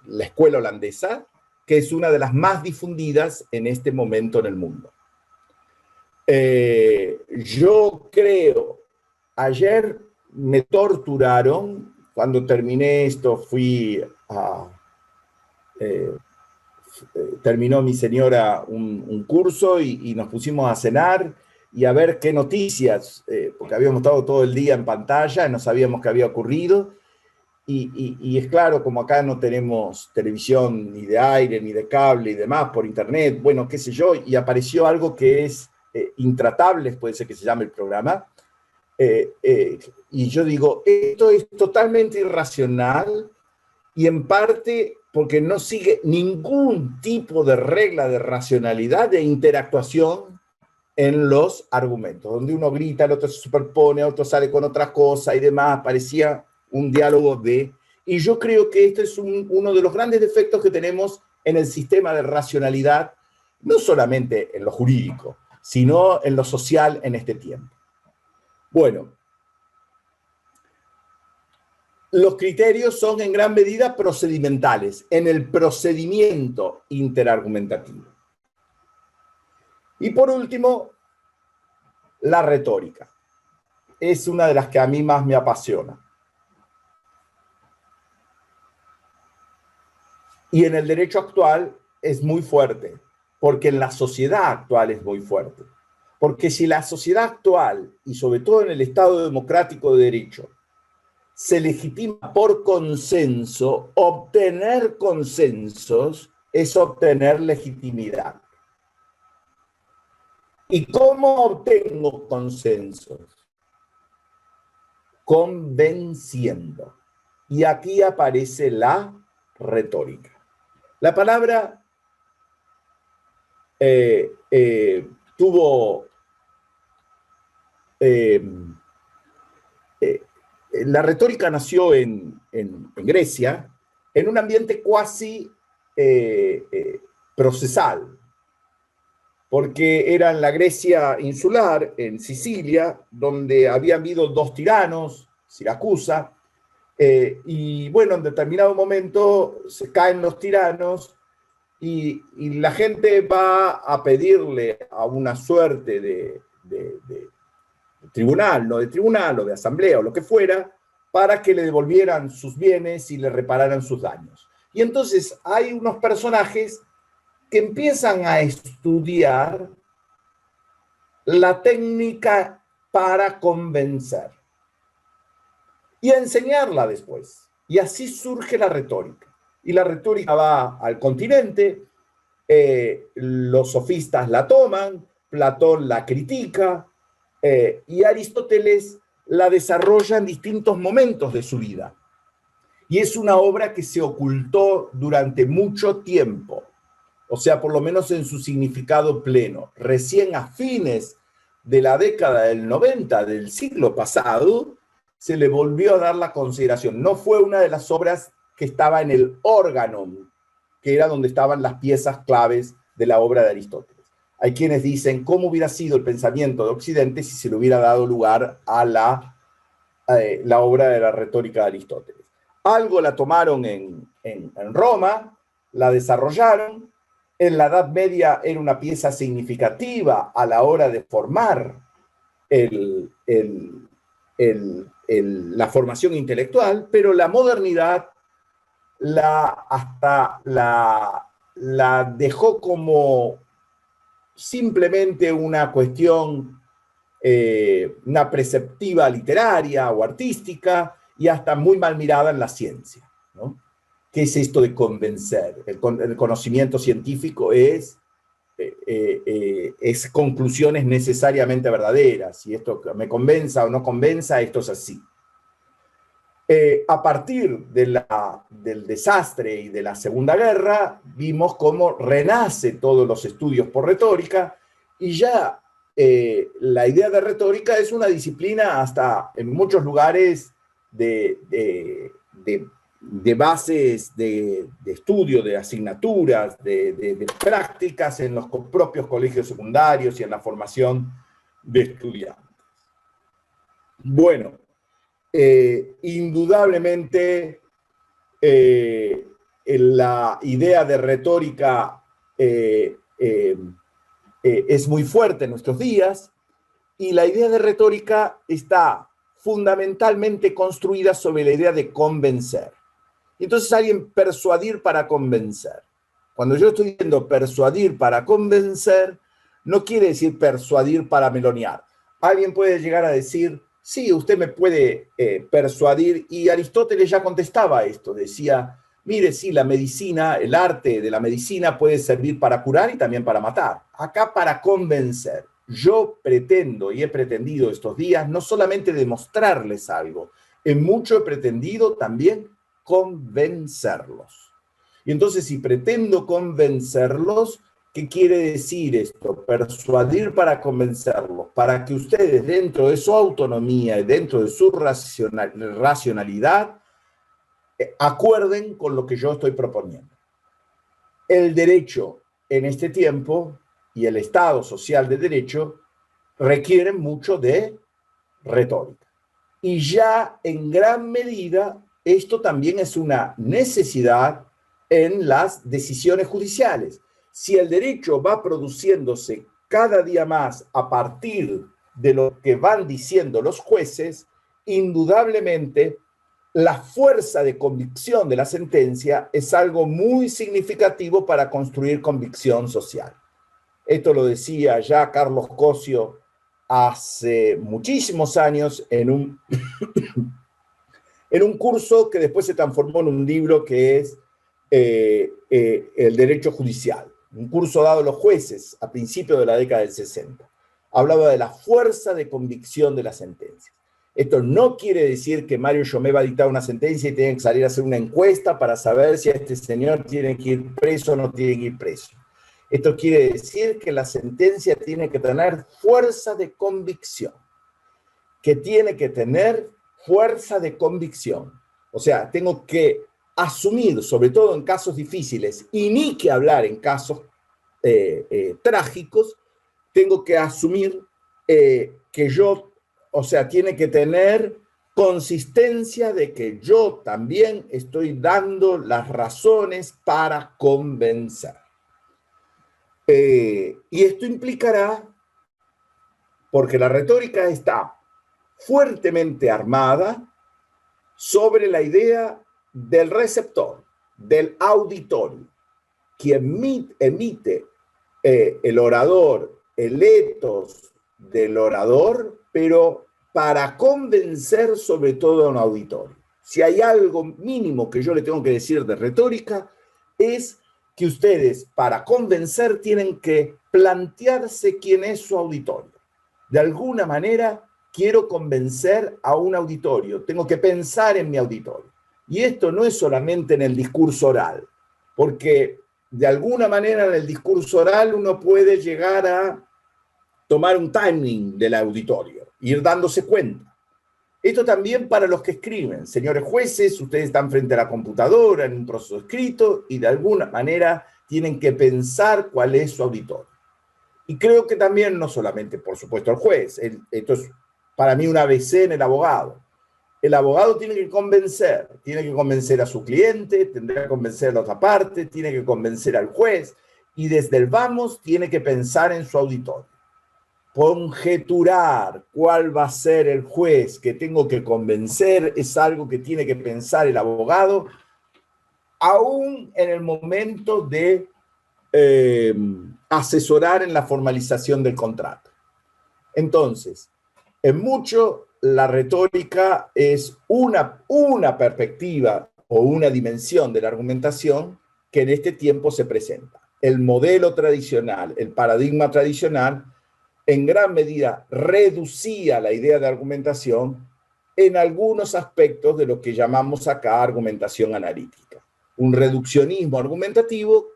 A: la escuela holandesa, que es una de las más difundidas en este momento en el mundo. Yo creo, ayer me torturaron, cuando terminé esto terminó mi señora un curso y nos pusimos a cenar y a ver qué noticias, porque habíamos estado todo el día en pantalla, no sabíamos qué había ocurrido, y es claro, como acá no tenemos televisión ni de aire, ni de cable y demás, por internet, bueno, qué sé yo, y apareció algo que es Intratables, puede ser que se llame el programa, y yo digo, esto es totalmente irracional y en parte porque no sigue ningún tipo de regla de racionalidad de interactuación en los argumentos, donde uno grita, el otro se superpone, el otro sale con otra cosa y demás, parecía un diálogo de... Y yo creo que este es uno de los grandes defectos que tenemos en el sistema de racionalidad, no solamente en lo jurídico, sino en lo social en este tiempo. Bueno, los criterios son en gran medida procedimentales, en el procedimiento interargumentativo. Y por último, la retórica. Es una de las que a mí más me apasiona. Y en el derecho actual es muy fuerte, porque en la sociedad actual es muy fuerte. Porque si la sociedad actual, y sobre todo en el Estado democrático de derecho, se legitima por consenso, obtener consensos es obtener legitimidad. ¿Y cómo obtengo consensos? Convenciendo. Y aquí aparece la retórica. La palabra tuvo... la retórica nació en Grecia, en un ambiente cuasi procesal, porque era en la Grecia insular, en Sicilia, donde había habido dos tiranos, Siracusa, y bueno, en determinado momento se caen los tiranos y la gente va a pedirle a una suerte de tribunal, no de tribunal o de asamblea o lo que fuera, para que le devolvieran sus bienes y le repararan sus daños. Y entonces hay unos personajes que empiezan a estudiar la técnica para convencer y a enseñarla después. Y así surge la retórica. Y la retórica va al continente, los sofistas la toman, Platón la critica, y Aristóteles la desarrolla en distintos momentos de su vida. Y es una obra que se ocultó durante mucho tiempo, o sea, por lo menos en su significado pleno. Recién a fines de la década del 90 del siglo pasado, se le volvió a dar la consideración. No fue una de las obras que estaba en el órganon, que era donde estaban las piezas claves de la obra de Aristóteles. Hay quienes dicen cómo hubiera sido el pensamiento de Occidente si se le hubiera dado lugar a la obra de la retórica de Aristóteles. Algo la tomaron en Roma, la desarrollaron. En la Edad Media era una pieza significativa a la hora de formar la formación intelectual, pero la modernidad la dejó como simplemente una cuestión, una perceptiva literaria o artística y hasta muy mal mirada en la ciencia, ¿no? ¿Qué es esto de convencer? El conocimiento científico es conclusiones necesariamente verdaderas. Si esto me convenza o no convenza, esto es así. A partir del desastre y de la Segunda Guerra, vimos cómo renace todos los estudios por retórica y ya la idea de retórica es una disciplina hasta en muchos lugares de bases de estudio, de asignaturas, de prácticas en los propios colegios secundarios y en la formación de estudiantes. Bueno, indudablemente la idea de retórica es muy fuerte en nuestros días y la idea de retórica está fundamentalmente construida sobre la idea de convencer. Entonces alguien persuadir para convencer. Cuando yo estoy diciendo persuadir para convencer, no quiere decir persuadir para melonear. Alguien puede llegar a decir, sí, usted me puede persuadir, y Aristóteles ya contestaba esto, decía, mire, sí, la medicina, el arte de la medicina puede servir para curar y también para matar. Acá para convencer. Yo pretendo y he pretendido estos días no solamente demostrarles algo, en mucho he pretendido también convencerlos. Y entonces, si pretendo convencerlos, ¿qué quiere decir esto? Persuadir para convencerlos, para que ustedes dentro de su autonomía y dentro de su racionalidad acuerden con lo que yo estoy proponiendo. El derecho en este tiempo y el Estado social de derecho requieren mucho de retórica. Y ya en gran medida esto también es una necesidad en las decisiones judiciales. Si el derecho va produciéndose cada día más a partir de lo que van diciendo los jueces, indudablemente la fuerza de convicción de la sentencia es algo muy significativo para construir convicción social. Esto lo decía ya Carlos Cosio hace muchísimos años en un curso que después se transformó en un libro que es El Derecho Judicial, un curso dado a los jueces a principios de la década del 60. Hablaba de la fuerza de convicción de la sentencia. Esto no quiere decir que Mario Yomé va a dictar una sentencia y tiene que salir a hacer una encuesta para saber si a este señor tiene que ir preso o no tiene que ir preso. Esto quiere decir que la sentencia tiene que tener fuerza de convicción, que tiene que tener fuerza de convicción. O sea, tengo que asumir, sobre todo en casos difíciles, y ni que hablar en casos trágicos, tengo que asumir que yo, o sea, tiene que tener consistencia de que yo también estoy dando las razones para convencer. Y esto implicará, porque la retórica está fuertemente armada sobre la idea del receptor, del auditorio, quien emite el orador, el etos del orador, pero para convencer sobre todo a un auditorio. Si hay algo mínimo que yo le tengo que decir de retórica, es que ustedes para convencer tienen que plantearse quién es su auditorio. De alguna manera quiero convencer a un auditorio, tengo que pensar en mi auditorio. Y esto no es solamente en el discurso oral, porque de alguna manera en el discurso oral uno puede llegar a tomar un timing del auditorio, ir dándose cuenta. Esto también para los que escriben. Señores jueces, ustedes están frente a la computadora en un proceso escrito y de alguna manera tienen que pensar cuál es su auditorio. Y creo que también, no solamente, por supuesto, el juez, esto es para mí un ABC en el abogado. El abogado tiene que convencer a su cliente, tendrá que convencer a la otra parte, tiene que convencer al juez y desde el vamos tiene que pensar en su auditorio. Conjeturar cuál va a ser el juez que tengo que convencer es algo que tiene que pensar el abogado, aún en el momento de asesorar en la formalización del contrato. Entonces, en mucho, la retórica es una perspectiva o una dimensión de la argumentación que en este tiempo se presenta. El modelo tradicional, el paradigma tradicional, en gran medida reducía la idea de argumentación en algunos aspectos de lo que llamamos acá argumentación analítica. Un reduccionismo argumentativo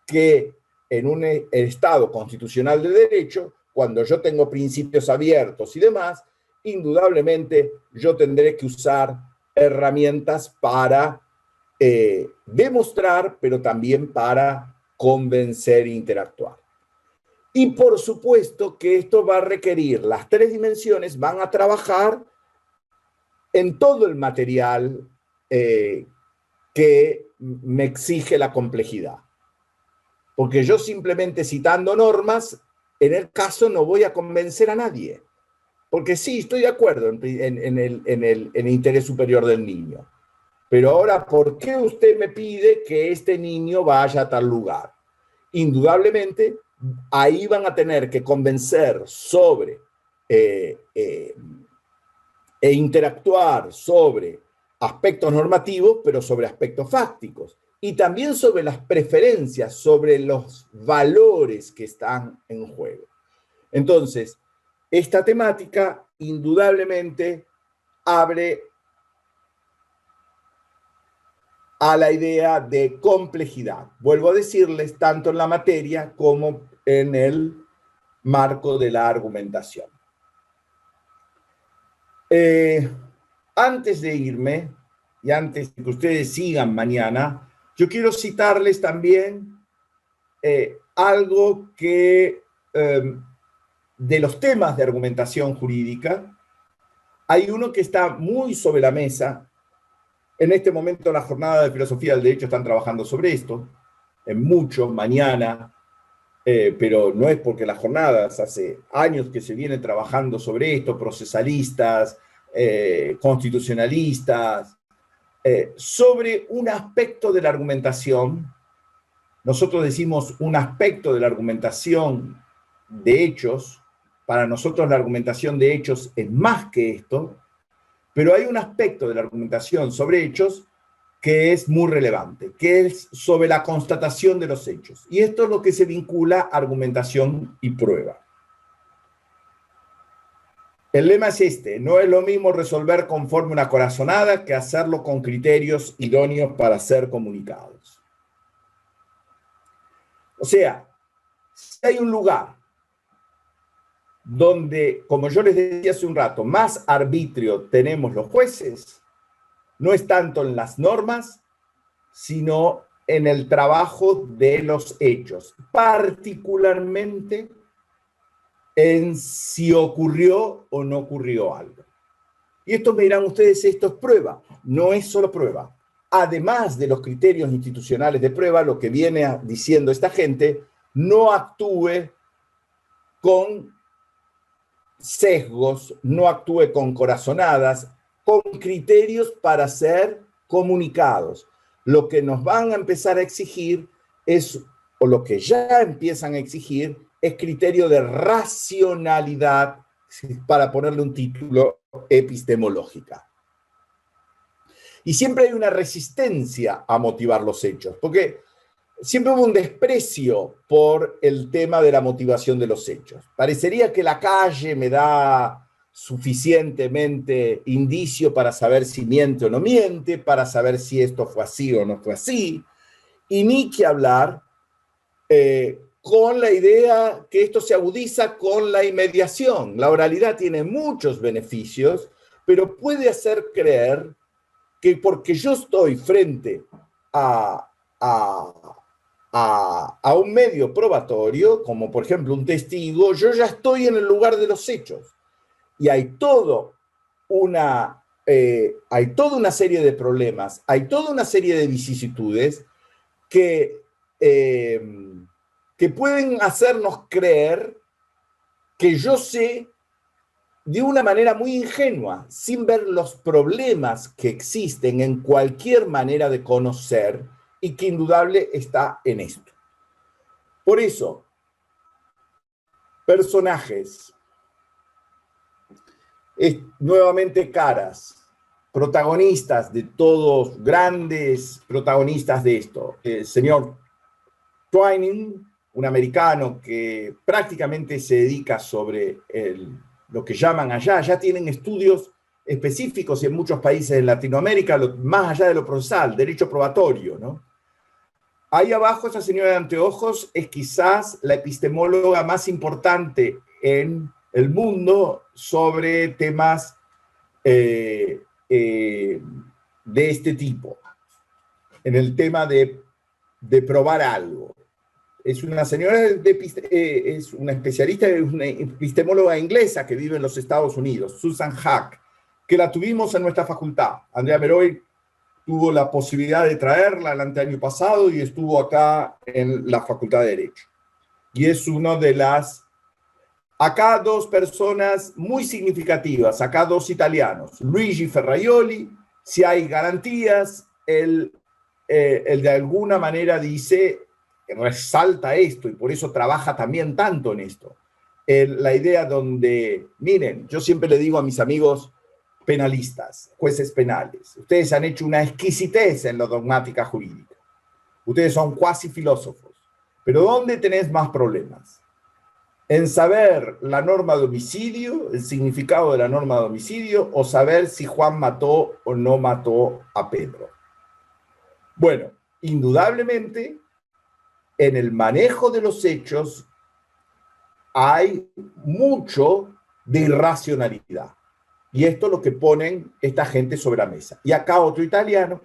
A: que en un Estado constitucional de derecho, cuando yo tengo principios abiertos y demás, indudablemente yo tendré que usar herramientas para demostrar, pero también para convencer e interactuar. Y por supuesto que esto va a requerir, las tres dimensiones van a trabajar en todo el material que me exige la complejidad. Porque yo simplemente citando normas, en el caso no voy a convencer a nadie. Porque sí, estoy de acuerdo en el interés superior del niño. Pero ahora, ¿por qué usted me pide que este niño vaya a tal lugar? Indudablemente, ahí van a tener que convencer sobre e interactuar sobre aspectos normativos, pero sobre aspectos fácticos. Y también sobre las preferencias, sobre los valores que están en juego. Entonces, esta temática indudablemente abre a la idea de complejidad. Vuelvo a decirles, tanto en la materia como en el marco de la argumentación. Antes de irme, y antes de que ustedes sigan mañana, yo quiero citarles también algo que de los temas de argumentación jurídica, hay uno que está muy sobre la mesa. En este momento la jornada de filosofía del derecho están trabajando sobre esto, en mucho, mañana, pero no es porque las jornadas, hace años que se viene trabajando sobre esto, procesalistas, constitucionalistas, sobre un aspecto de la argumentación. Nosotros decimos un aspecto de la argumentación de hechos. Para nosotros la argumentación de hechos es más que esto, pero hay un aspecto de la argumentación sobre hechos que es muy relevante, que es sobre la constatación de los hechos. Y esto es lo que se vincula a argumentación y prueba. El lema es este: no es lo mismo resolver conforme una corazonada que hacerlo con criterios idóneos para ser comunicados. O sea, si hay un lugar donde, como yo les decía hace un rato, más arbitrio tenemos los jueces, no es tanto en las normas, sino en el trabajo de los hechos, particularmente en si ocurrió o no ocurrió algo. Y esto me dirán ustedes, esto es prueba. No es solo prueba. Además de los criterios institucionales de prueba, lo que viene diciendo esta gente, no actúe con sesgos, no actúe con corazonadas, con criterios para ser comunicados. Lo que nos van a empezar a exigir es, o lo que ya empiezan a exigir, es criterio de racionalidad, para ponerle un título, epistemológica. Y siempre hay una resistencia a motivar los hechos, porque siempre hubo un desprecio por el tema de la motivación de los hechos. Parecería que la calle me da suficientemente indicio para saber si miente o no miente, para saber si esto fue así o no fue así, y ni que hablar con la idea que esto se agudiza con la inmediación. La oralidad tiene muchos beneficios, pero puede hacer creer que porque yo estoy frente a un medio probatorio, como por ejemplo un testigo, yo ya estoy en el lugar de los hechos. Y hay toda una serie de problemas, hay toda una serie de vicisitudes que pueden hacernos creer que yo sé de una manera muy ingenua, sin ver los problemas que existen en cualquier manera de conocer y que indudable está en esto. Por eso, personajes, nuevamente caras, protagonistas de todos, grandes protagonistas de esto. El señor Twining, un americano que prácticamente se dedica sobre lo que llaman allá, ya tienen estudios específicos en muchos países de Latinoamérica, más allá de lo procesal, derecho probatorio, ¿no? Ahí abajo, esa señora de anteojos es quizás la epistemóloga más importante en el mundo sobre temas de este tipo, en el tema de probar algo. Es una señora, es una especialista, es una epistemóloga inglesa que vive en los Estados Unidos, Susan Hack, que la tuvimos en nuestra facultad. Andrea Meroy tuvo la posibilidad de traerla el año pasado y estuvo acá en la Facultad de Derecho. Y es una de las... Acá dos personas muy significativas, acá dos italianos, Luigi Ferraioli. Si hay garantías, él de alguna manera dice, resalta esto y por eso trabaja también tanto en esto. La idea donde, miren, yo siempre le digo a mis amigos penalistas, jueces penales, ustedes han hecho una exquisitez en la dogmática jurídica. Ustedes son cuasi filósofos, pero ¿dónde tenés más problemas? En saber la norma de homicidio, el significado de la norma de homicidio, o saber si Juan mató o no mató a Pedro. Bueno, indudablemente, en el manejo de los hechos hay mucho de irracionalidad. Y esto es lo que ponen esta gente sobre la mesa. Y acá otro italiano,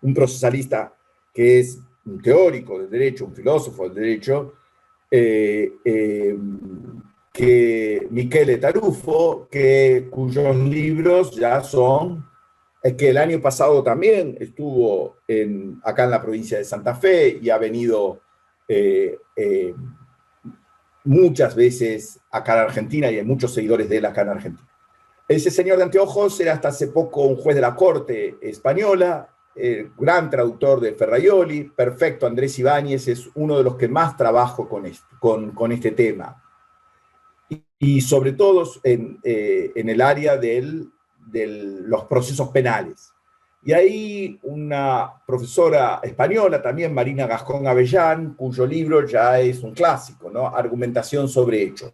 A: un procesalista que es un teórico del derecho, un filósofo del derecho, que Michele Tarufo, cuyos libros ya son, que el año pasado también estuvo acá en la provincia de Santa Fe y ha venido muchas veces acá en Argentina y hay muchos seguidores de él acá en Argentina. Ese señor de anteojos era hasta hace poco un juez de la Corte española, gran traductor de Ferraioli, perfecto. Andrés Ibáñez es uno de los que más trabajo con este tema. Y sobre todo en el área de los procesos penales. Y ahí una profesora española, también Marina Gascón Avellán, cuyo libro ya es un clásico, ¿no? Argumentación sobre hechos.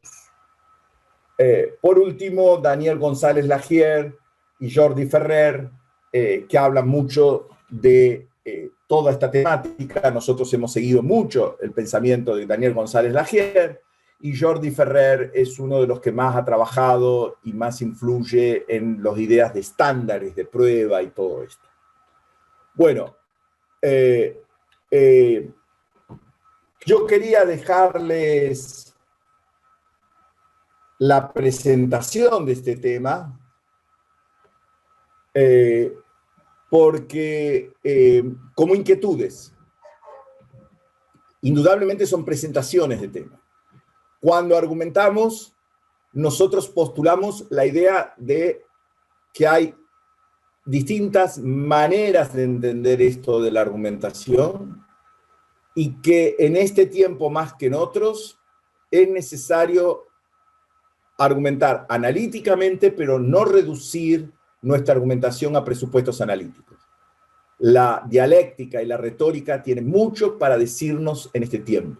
A: Por último, Daniel González Lagier y Jordi Ferrer, que hablan mucho de toda esta temática. Nosotros hemos seguido mucho el pensamiento de Daniel González Lagier, y Jordi Ferrer es uno de los que más ha trabajado y más influye en las ideas de estándares de prueba y todo esto. Bueno, yo quería dejarles la presentación de este tema, porque como inquietudes, indudablemente son presentaciones de tema. Cuando argumentamos, nosotros postulamos la idea de que hay distintas maneras de entender esto de la argumentación y que en este tiempo más que en otros es necesario argumentar analíticamente, pero no reducir nuestra argumentación a presupuestos analíticos. La dialéctica y la retórica tienen mucho para decirnos en este tiempo.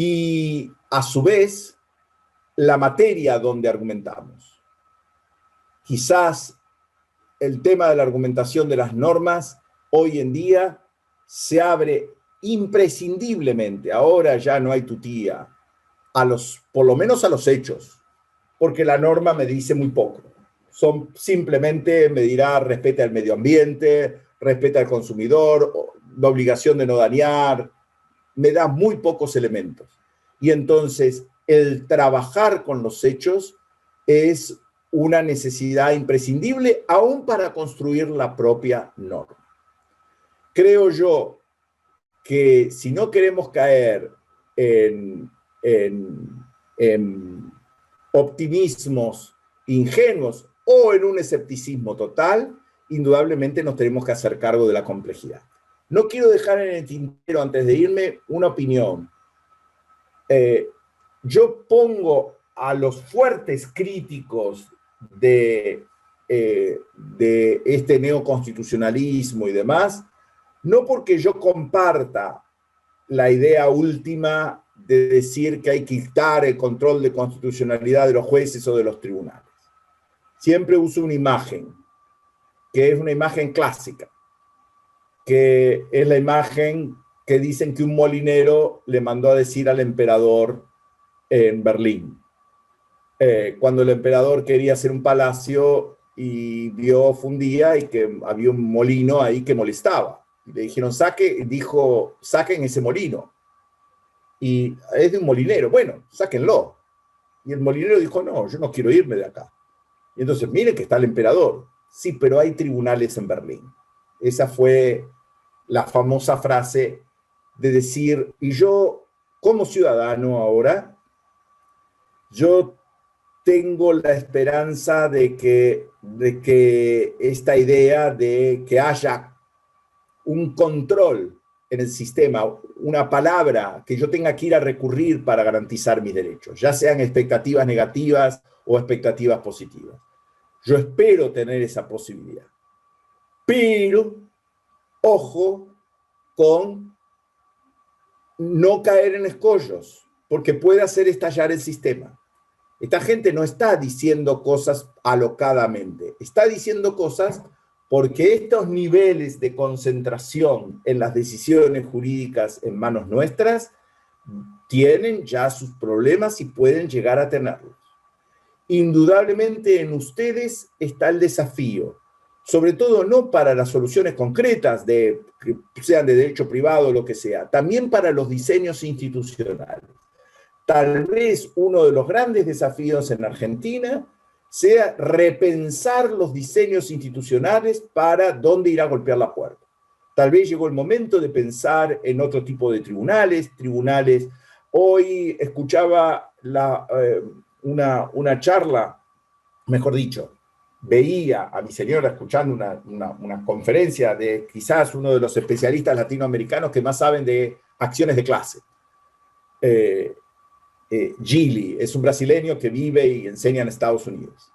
A: Y a su vez, la materia donde argumentamos. Quizás el tema de la argumentación de las normas hoy en día se abre imprescindiblemente, ahora ya no hay tutía, por lo menos a los hechos, porque la norma me dice muy poco. Simplemente me dirá respeta el medio ambiente, respeta al consumidor, la obligación de no dañar, me da muy pocos elementos. Y entonces el trabajar con los hechos es una necesidad imprescindible aún para construir la propia norma. Creo yo que si no queremos caer en optimismos ingenuos o en un escepticismo total, indudablemente nos tenemos que hacer cargo de la complejidad. No quiero dejar en el tintero, antes de irme, una opinión. Yo pongo a los fuertes críticos de este neoconstitucionalismo y demás, no porque yo comparta la idea última de decir que hay que quitar el control de constitucionalidad de los jueces o de los tribunales. Siempre uso una imagen, que es una imagen clásica, que es la imagen que dicen que un molinero le mandó a decir al emperador en Berlín. Cuando el emperador quería hacer un palacio y vio fundía y que había un molino ahí que molestaba. Y le dijeron, saquen ese molino. Y es de un molinero. Bueno, sáquenlo. Y el molinero dijo, no, yo no quiero irme de acá. Y entonces, miren que está el emperador. Sí, pero hay tribunales en Berlín. Esa fue la famosa frase de decir, y yo, como ciudadano ahora, yo tengo la esperanza de que esta idea de que haya un control en el sistema, una palabra que yo tenga que ir a recurrir para garantizar mis derechos, ya sean expectativas negativas o expectativas positivas. Yo espero tener esa posibilidad. Pero, ojo con no caer en escollos, porque puede hacer estallar el sistema. Esta gente no está diciendo cosas alocadamente, está diciendo cosas porque estos niveles de concentración en las decisiones jurídicas en manos nuestras tienen ya sus problemas y pueden llegar a tenerlos. Indudablemente en ustedes está el desafío, sobre todo no para las soluciones concretas, que sean de derecho privado o lo que sea, también para los diseños institucionales. Tal vez uno de los grandes desafíos en Argentina sea repensar los diseños institucionales para dónde ir a golpear la puerta. Tal vez llegó el momento de pensar en otro tipo de tribunales. Hoy escuchaba una charla, mejor dicho, veía a mi señora escuchando una conferencia de quizás uno de los especialistas latinoamericanos que más saben de acciones de clase. Gili es un brasileño que vive y enseña en Estados Unidos.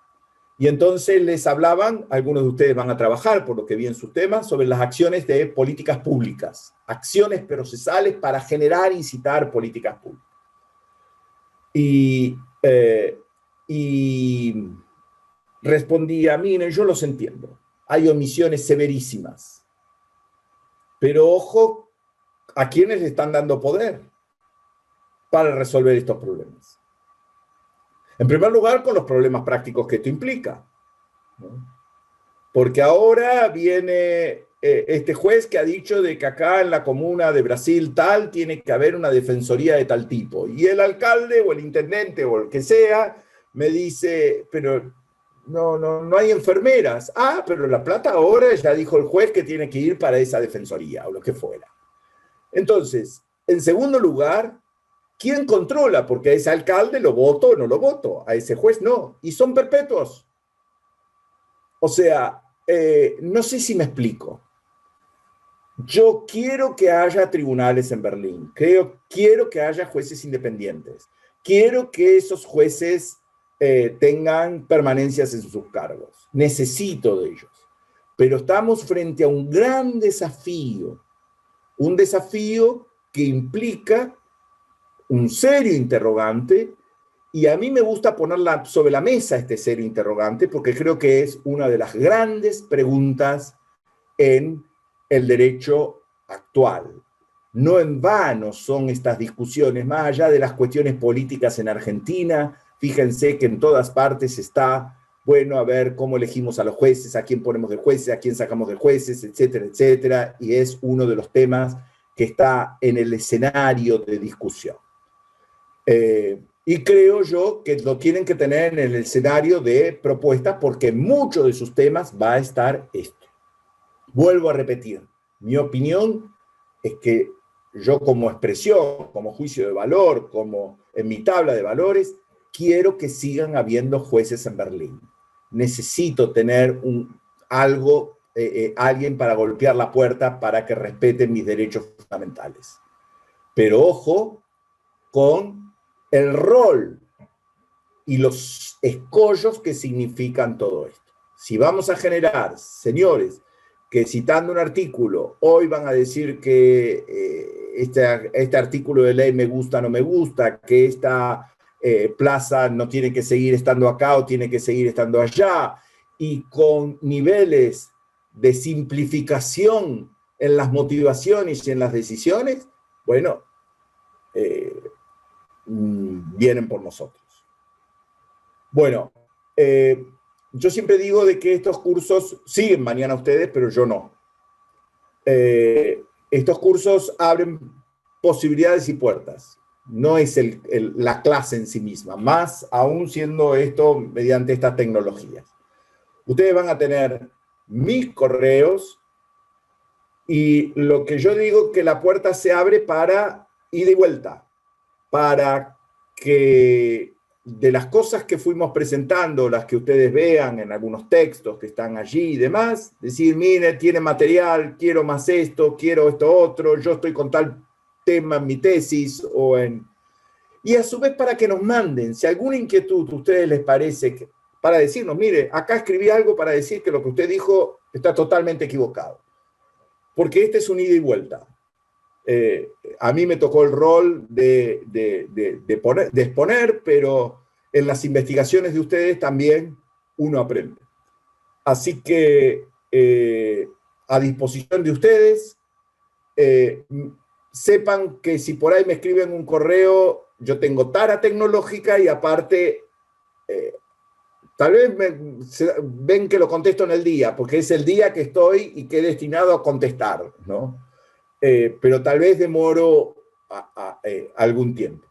A: Y entonces les hablaban, algunos de ustedes van a trabajar, por lo que vi en sus temas, sobre las acciones de políticas públicas, acciones procesales para generar e incitar políticas públicas. Y respondía, miren, yo los entiendo, hay omisiones severísimas, pero ojo a quienes le están dando poder para resolver estos problemas. En primer lugar, con los problemas prácticos que esto implica, ¿no? Porque ahora viene este juez que ha dicho de que acá en la comuna de Brasil tal tiene que haber una defensoría de tal tipo. Y el alcalde o el intendente o el que sea me dice, pero no hay enfermeras. Ah, pero La Plata ahora ya dijo el juez que tiene que ir para esa defensoría o lo que fuera. Entonces, en segundo lugar, ¿quién controla? Porque a ese alcalde lo voto o no lo voto, a ese juez no. Y son perpetuos. O sea, no sé si me explico. Yo quiero que haya tribunales en Berlín. Quiero que haya jueces independientes. Quiero que esos jueces tengan permanencias en sus cargos. Necesito de ellos. Pero estamos frente a un gran desafío. Un desafío que implica un serio interrogante. Y a mí me gusta ponerla sobre la mesa este serio interrogante porque creo que es una de las grandes preguntas en el derecho actual. No en vano son estas discusiones, más allá de las cuestiones políticas en Argentina. Fíjense que en todas partes está, bueno, a ver cómo elegimos a los jueces, a quién ponemos de jueces, a quién sacamos de jueces, etcétera, etcétera. Y es uno de los temas que está en el escenario de discusión. Y creo yo que lo tienen que tener en el escenario de propuestas porque en muchos de sus temas va a estar esto. Vuelvo a repetir, mi opinión es que yo como expresión, como juicio de valor, como en mi tabla de valores, quiero que sigan habiendo jueces en Berlín. Necesito tener alguien para golpear la puerta para que respeten mis derechos fundamentales. Pero ojo con el rol y los escollos que significan todo esto. Si vamos a generar, señores, que citando un artículo, hoy van a decir que este artículo de ley me gusta o no me gusta, que esta plaza no tiene que seguir estando acá o tiene que seguir estando allá, y con niveles de simplificación en las motivaciones y en las decisiones, bueno, vienen por nosotros. Bueno, yo siempre digo de que estos cursos siguen mañana ustedes, pero yo no. Estos cursos abren posibilidades y puertas. No es la clase en sí misma, más aún siendo esto mediante estas tecnologías. Ustedes van a tener mis correos y lo que yo digo que la puerta se abre para ida y vuelta, para que de las cosas que fuimos presentando, las que ustedes vean en algunos textos que están allí y demás, decir, mire, tiene material, quiero más esto, quiero esto otro, yo estoy con tal tema en mi tesis y a su vez para que nos manden, si alguna inquietud a ustedes les parece, para decirnos, mire, acá escribí algo para decir que lo que usted dijo está totalmente equivocado. Porque este es un ida y vuelta. A mí me tocó el rol de exponer, pero en las investigaciones de ustedes también uno aprende. Así que a disposición de ustedes, sepan que si por ahí me escriben un correo, yo tengo tara tecnológica y aparte, tal vez ven que lo contesto en el día, porque es el día que estoy y que he destinado a contestar, ¿no? Pero tal vez demoro algún tiempo.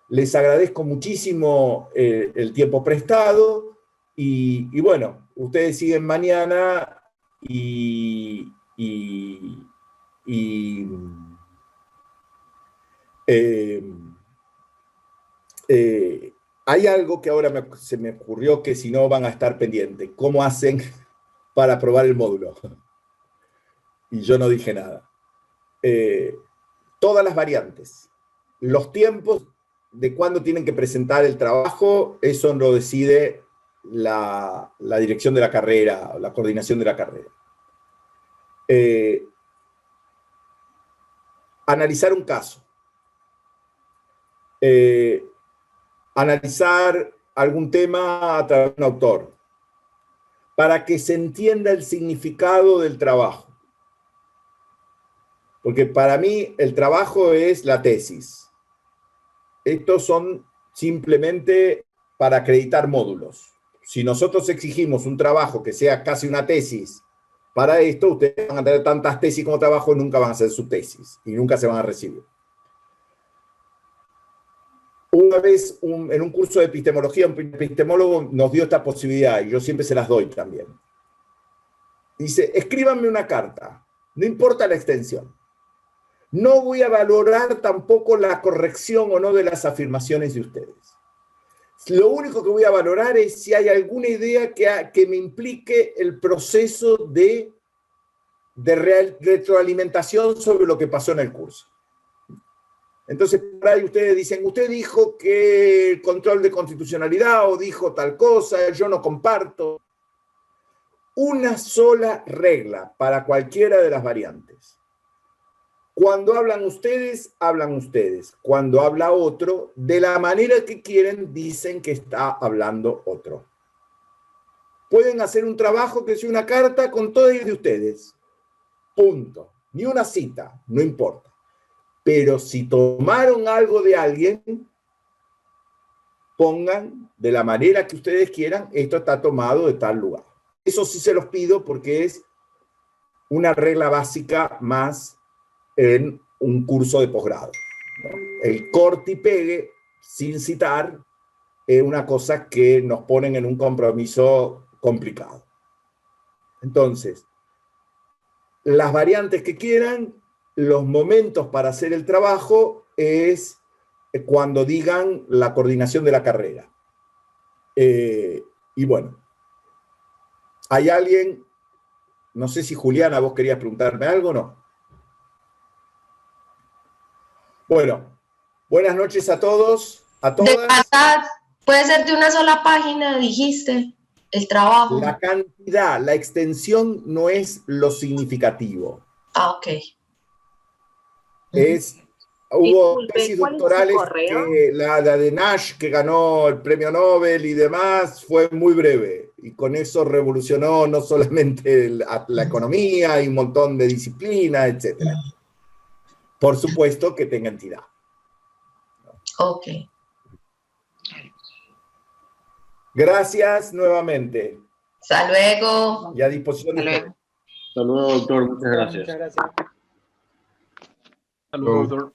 A: Les agradezco muchísimo el tiempo prestado y bueno, ustedes siguen mañana y Hay algo que ahora se me ocurrió que si no van a estar pendientes. ¿Cómo hacen para probar el módulo? Y yo no dije nada. Todas las variantes, los tiempos de cuándo tienen que presentar el trabajo, eso lo decide la dirección de la carrera, la coordinación de la carrera. Analizar un caso. Analizar algún tema a través de un autor, para que se entienda el significado del trabajo. Porque para mí el trabajo es la tesis. Estos son simplemente para acreditar módulos. Si nosotros exigimos un trabajo que sea casi una tesis para esto, ustedes van a tener tantas tesis como trabajo y nunca van a hacer su tesis y nunca se van a recibir. Una vez en un curso de epistemología, un epistemólogo nos dio esta posibilidad y yo siempre se las doy también. Dice, escríbanme una carta, no importa la extensión. No voy a valorar tampoco la corrección o no de las afirmaciones de ustedes. Lo único que voy a valorar es si hay alguna idea que me implique el proceso de retroalimentación sobre lo que pasó en el curso. Entonces, por ahí ustedes dicen, usted dijo que el control de constitucionalidad o dijo tal cosa, yo no comparto. Una sola regla para cualquiera de las variantes. Cuando hablan ustedes, hablan ustedes. Cuando habla otro, de la manera que quieren, dicen que está hablando otro. Pueden hacer un trabajo que sea una carta con todos de ustedes. Punto. Ni una cita, no importa. Pero si tomaron algo de alguien, pongan de la manera que ustedes quieran, esto está tomado de tal lugar. Eso sí se los pido porque es una regla básica más en un curso de posgrado, ¿no? El corte y pegue sin citar es una cosa que nos ponen en un compromiso complicado. Entonces, las variantes que quieran, los momentos para hacer el trabajo es cuando digan la coordinación de la carrera. Y bueno, ¿hay alguien? No sé si Juliana, vos querías preguntarme algo o no. Bueno, buenas noches a todos, a todas.
C: De verdad, puede ser de una sola página, dijiste, el trabajo.
A: La cantidad, la extensión no es lo significativo.
C: Ah, ok.
A: Hubo tesis doctorales que la de Nash, que ganó el premio Nobel y demás, fue muy breve. Y con eso revolucionó no solamente la economía y un montón de disciplinas, etc. Por supuesto que tenga entidad.
C: Ok.
A: Gracias nuevamente.
C: Hasta luego.
A: Y a disposición de ustedes.
D: Hasta luego, doctor. Muchas gracias.
E: Hasta luego, doctor.